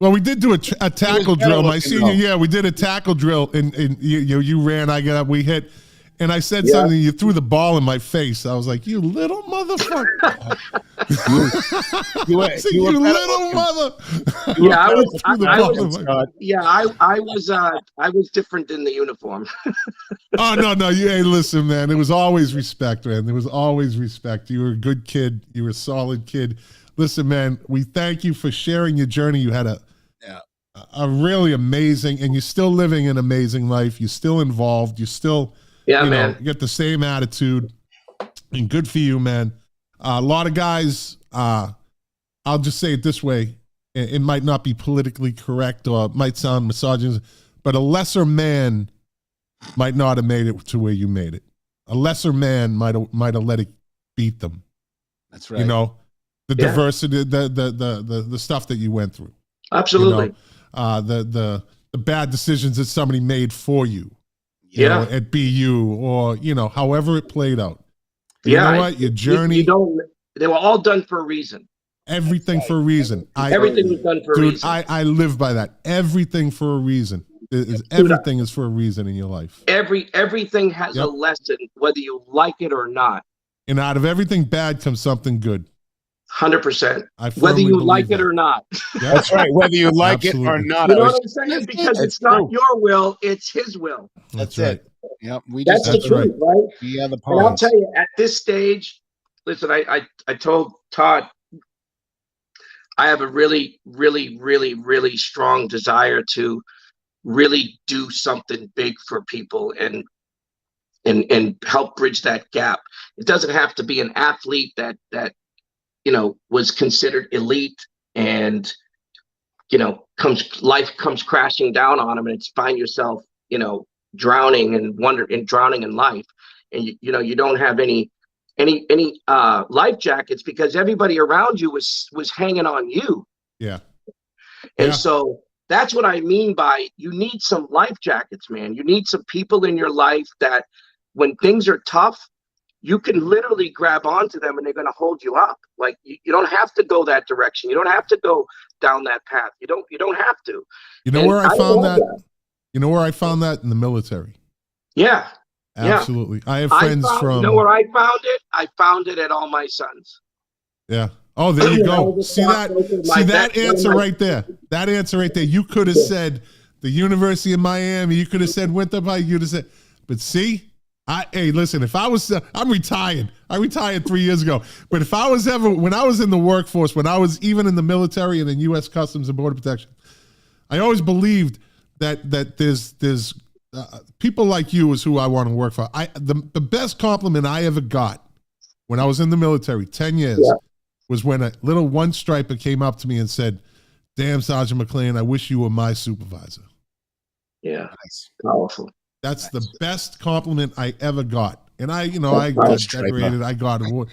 Well, we did do a tackle drill my senior year. We did a tackle drill, and you ran, I got up, we hit, and I said something. You threw the ball in my face. I was like, "You little motherfucker!" you little mother. Yeah, I was different in the uniform. Oh no! Hey, listen, man. There was always respect, man. There was always respect. You were a good kid. You were a solid kid. Listen, man. We thank you for sharing your journey. You had a really amazing, and you're still living an amazing life. You're still involved. You're still, man. You got the same attitude, and good for you, man. A lot of guys, I'll just say it this way. It might not be politically correct or it might sound misogynist, but a lesser man might not have made it to where you made it. A lesser man might have let it beat them. That's right. The diversity, the stuff that you went through. Absolutely. The bad decisions that somebody made for you. You know, at BU or, however it played out. You know what? Your journey. They were all done for a reason. Everything for a reason. Everything was done for a reason. I live by that. Everything for a reason. Everything is for a reason in your life. Everything has a lesson, whether you like it or not. And out of everything bad comes something good. 100%. Whether you like it or not. Yeah. That's right. Whether you like it or not. You know what I'm saying? Because it's not your will, it's his will. That's right. Yep. That's the truth, right? We are the and I'll tell you, at this stage, listen, I told Todd, I have a really, really, really, really strong desire to really do something big for people and help bridge that gap. It doesn't have to be an athlete that was considered elite and, life comes crashing down on him and it's find yourself, drowning in life. And, you don't have any life jackets because everybody around you was hanging on you. Yeah. And so that's what I mean by you need some life jackets, man. You need some people in your life that when things are tough, you can literally grab onto them and they're going to hold you up. Like you don't have to go that direction. You don't have to go down that path. You don't have to. You know where I found that? You know where I found that? In the military. Yeah. Absolutely. I have friends from. You know where I found it? I found it at All My Sons. Yeah. Oh, there you go. See that answer right there. That answer right there. You could have said the University of Miami. You could have said Winthrop. You could have said, but see, hey, listen, if I was, I'm retired. I retired 3 years ago. But if I was ever, when I was in the workforce, when I was even in the military and in U.S. Customs and Border Protection, I always believed that there's people like you is who I want to work for. The best compliment I ever got when I was in the military, 10 years, was when a little one striper came up to me and said, "Damn, Sergeant McClain, I wish you were my supervisor." Yeah, nice. Powerful. That's the best compliment I ever got. And I got decorated, I got award.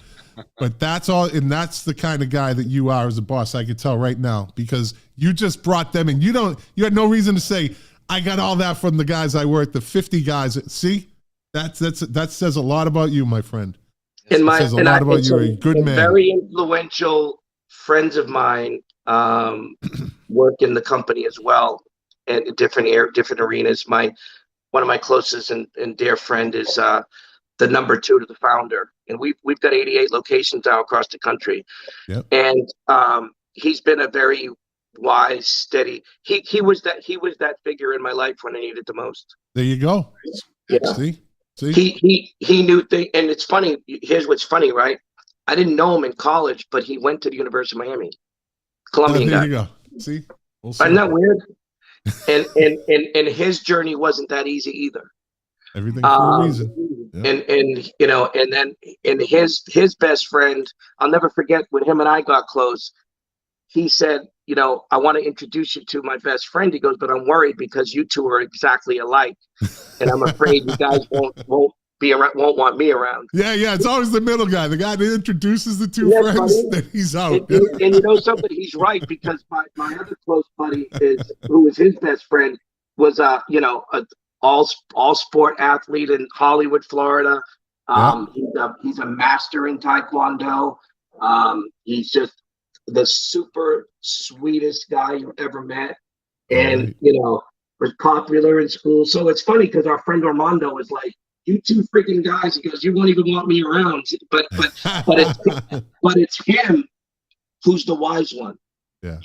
But that's all, and that's the kind of guy that you are as a boss. I could tell right now, because you just brought them in. You had no reason to say, I got all that from the guys I worked, the 50 guys. See, that says a lot about you, my friend. It says a lot about you. You're a good man. Very influential friends of mine work in the company as well, and different arenas. One of my closest and dear friend is the number 2 to the founder, and we've got 88 locations now across the country. Yep. And he's been a very wise, steady. He was that figure in my life when I needed the most. There you go. Yeah. See? He knew things, and it's funny. Here's what's funny, right? I didn't know him in college, but he went to the University of Miami, Colombian guy. There you go. See? Isn't that weird? And his journey wasn't that easy either. Everything for a reason. Yeah. And then his best friend, I'll never forget when him and I got close. He said, I want to introduce you to my best friend. He goes, but I'm worried because you two are exactly alike, and I'm afraid you guys won't want me around. Yeah. It's always the middle guy, the guy that introduces the two friends. That he's out. And you know something? He's right, because my other close buddy who is his best friend was all sport athlete in Hollywood, Florida. He's a master in Taekwondo. He's just the super sweetest guy you ever met, and was popular in school. So it's funny because our friend Armando was like, "You two freaking guys," he goes, "you won't even want me around." But it's him who's the wise one. Yeah.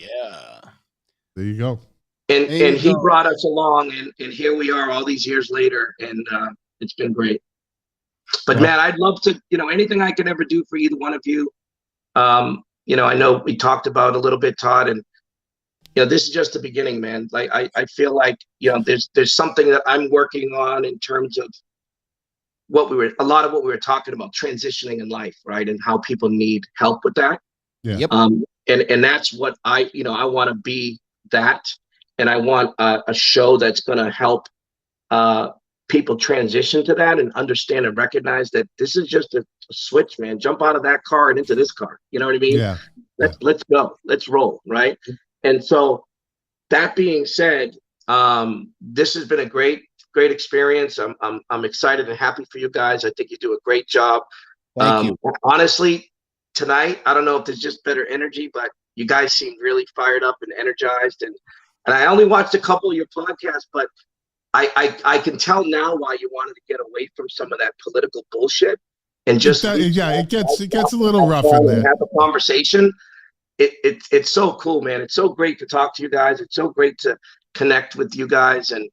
There you go. And he brought us along, and here we are all these years later, and it's been great. But man, I'd love to, anything I can ever do for either one of you. I know we talked about a little bit, Todd, and this is just the beginning, man. Like I feel like there's something that I'm working on in terms of a lot of what we were talking about, transitioning in life, right, and how people need help with that. Yeah. Yep. And that's what I want to be that, and I want a show that's going to help people transition to that and understand and recognize that this is just a switch, man. Jump out of that car and into this car. You know what I mean? Yeah. Let's go. Let's roll. Right. And so that being said, this has been a great experience. I'm excited and happy for you guys. I think you do a great job. Thank you. Honestly, tonight, I don't know if there's just better energy, but you guys seem really fired up and energized. And I only watched a couple of your podcasts, but I can tell now why you wanted to get away from some of that political bullshit and just it gets a little rough in there. Have a conversation. It's so cool, man. It's so great to talk to you guys. It's so great to connect with you guys, and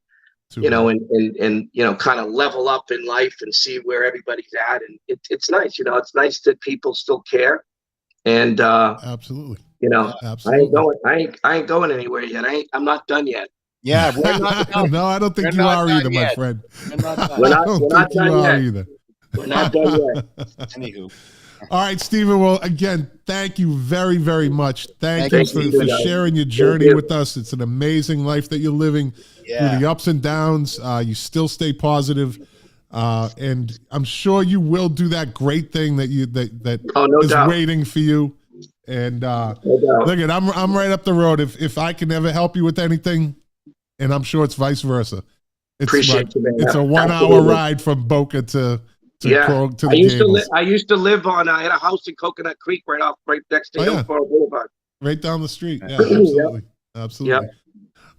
and kind of level up in life and see where everybody's at. And it's nice, it's nice that people still care. And absolutely, absolutely. I ain't going anywhere yet. I'm not done yet. Yeah, we're not done. No, I don't think you are either, my friend. We're not done yet. Either. We're not done yet. Anywho. All right, Stephen. Well, again, thank you very, very much. Thank you for sharing your journey with us. It's an amazing life that you're living through the ups and downs. You still stay positive, and I'm sure you will do that great thing that is waiting for you. And look, I'm right up the road. If I can ever help you with anything, and I'm sure it's vice versa. Appreciate you, man. It's a 1-hour ride from Boca to the I used to live on. I had a house in Coconut Creek right next to Hillsborough Boulevard. Right down the street. Yeah, absolutely, absolutely.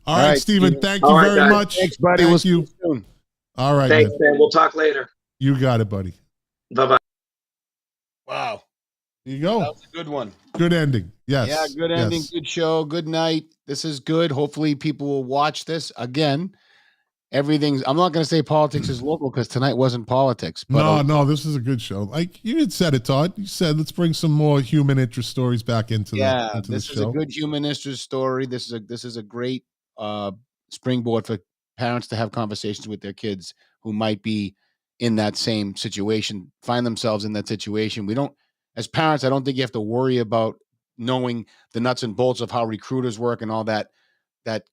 All right, Stephen. Thank you very much. Thanks, buddy. Thank you. Soon. All right. Thanks, man. We'll talk later. You got it, buddy. Bye-bye. Wow. There you go. That was a good one. Good ending. Yes. Yeah, good ending. Yes. Good show. Good night. This is good. Hopefully people will watch this. Again, everything's, I'm not going to say politics is local because tonight wasn't politics. But no, this is a good show. Like you had said it, Todd. You said, let's bring some more human interest stories back into the show. This is a good human interest story. This is a great springboard for parents to have conversations with their kids who might be in that same situation, find themselves in that situation. We don't, as parents, I don't think you have to worry about knowing the nuts and bolts of how recruiters work and all that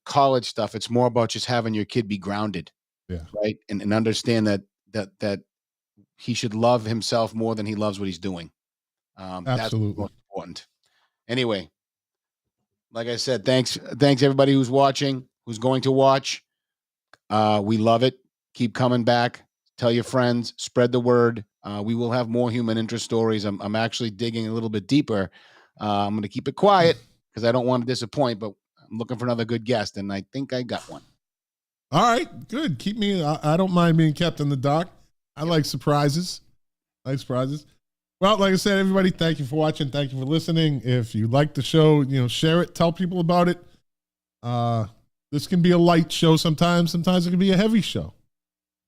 college stuff. It's more about just having your kid be grounded, right, and understand that he should love himself more than he loves what he's doing. Absolutely, that's most important. Anyway, like I said, thanks everybody who's watching, who's going to watch. We love it. Keep coming back. Tell your friends. Spread the word. We will have more human interest stories. I'm actually digging a little bit deeper. I'm going to keep it quiet because I don't want to disappoint, but I'm looking for another good guest, and I think I got one. All right, good. Keep me. I don't mind being kept in the dark. I like surprises. Well, like I said, everybody, thank you for watching. Thank you for listening. If you like the show, share it. Tell people about it. This can be a light show sometimes. Sometimes it can be a heavy show.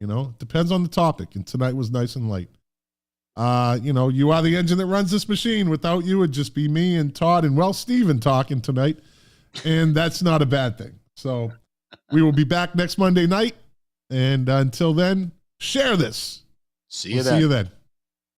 It depends on the topic. And tonight was nice and light. You are the engine that runs this machine. Without you, it'd just be me and Todd and, Steven talking tonight. And that's not a bad thing. So we will be back next Monday night. And until then, share this. See you then.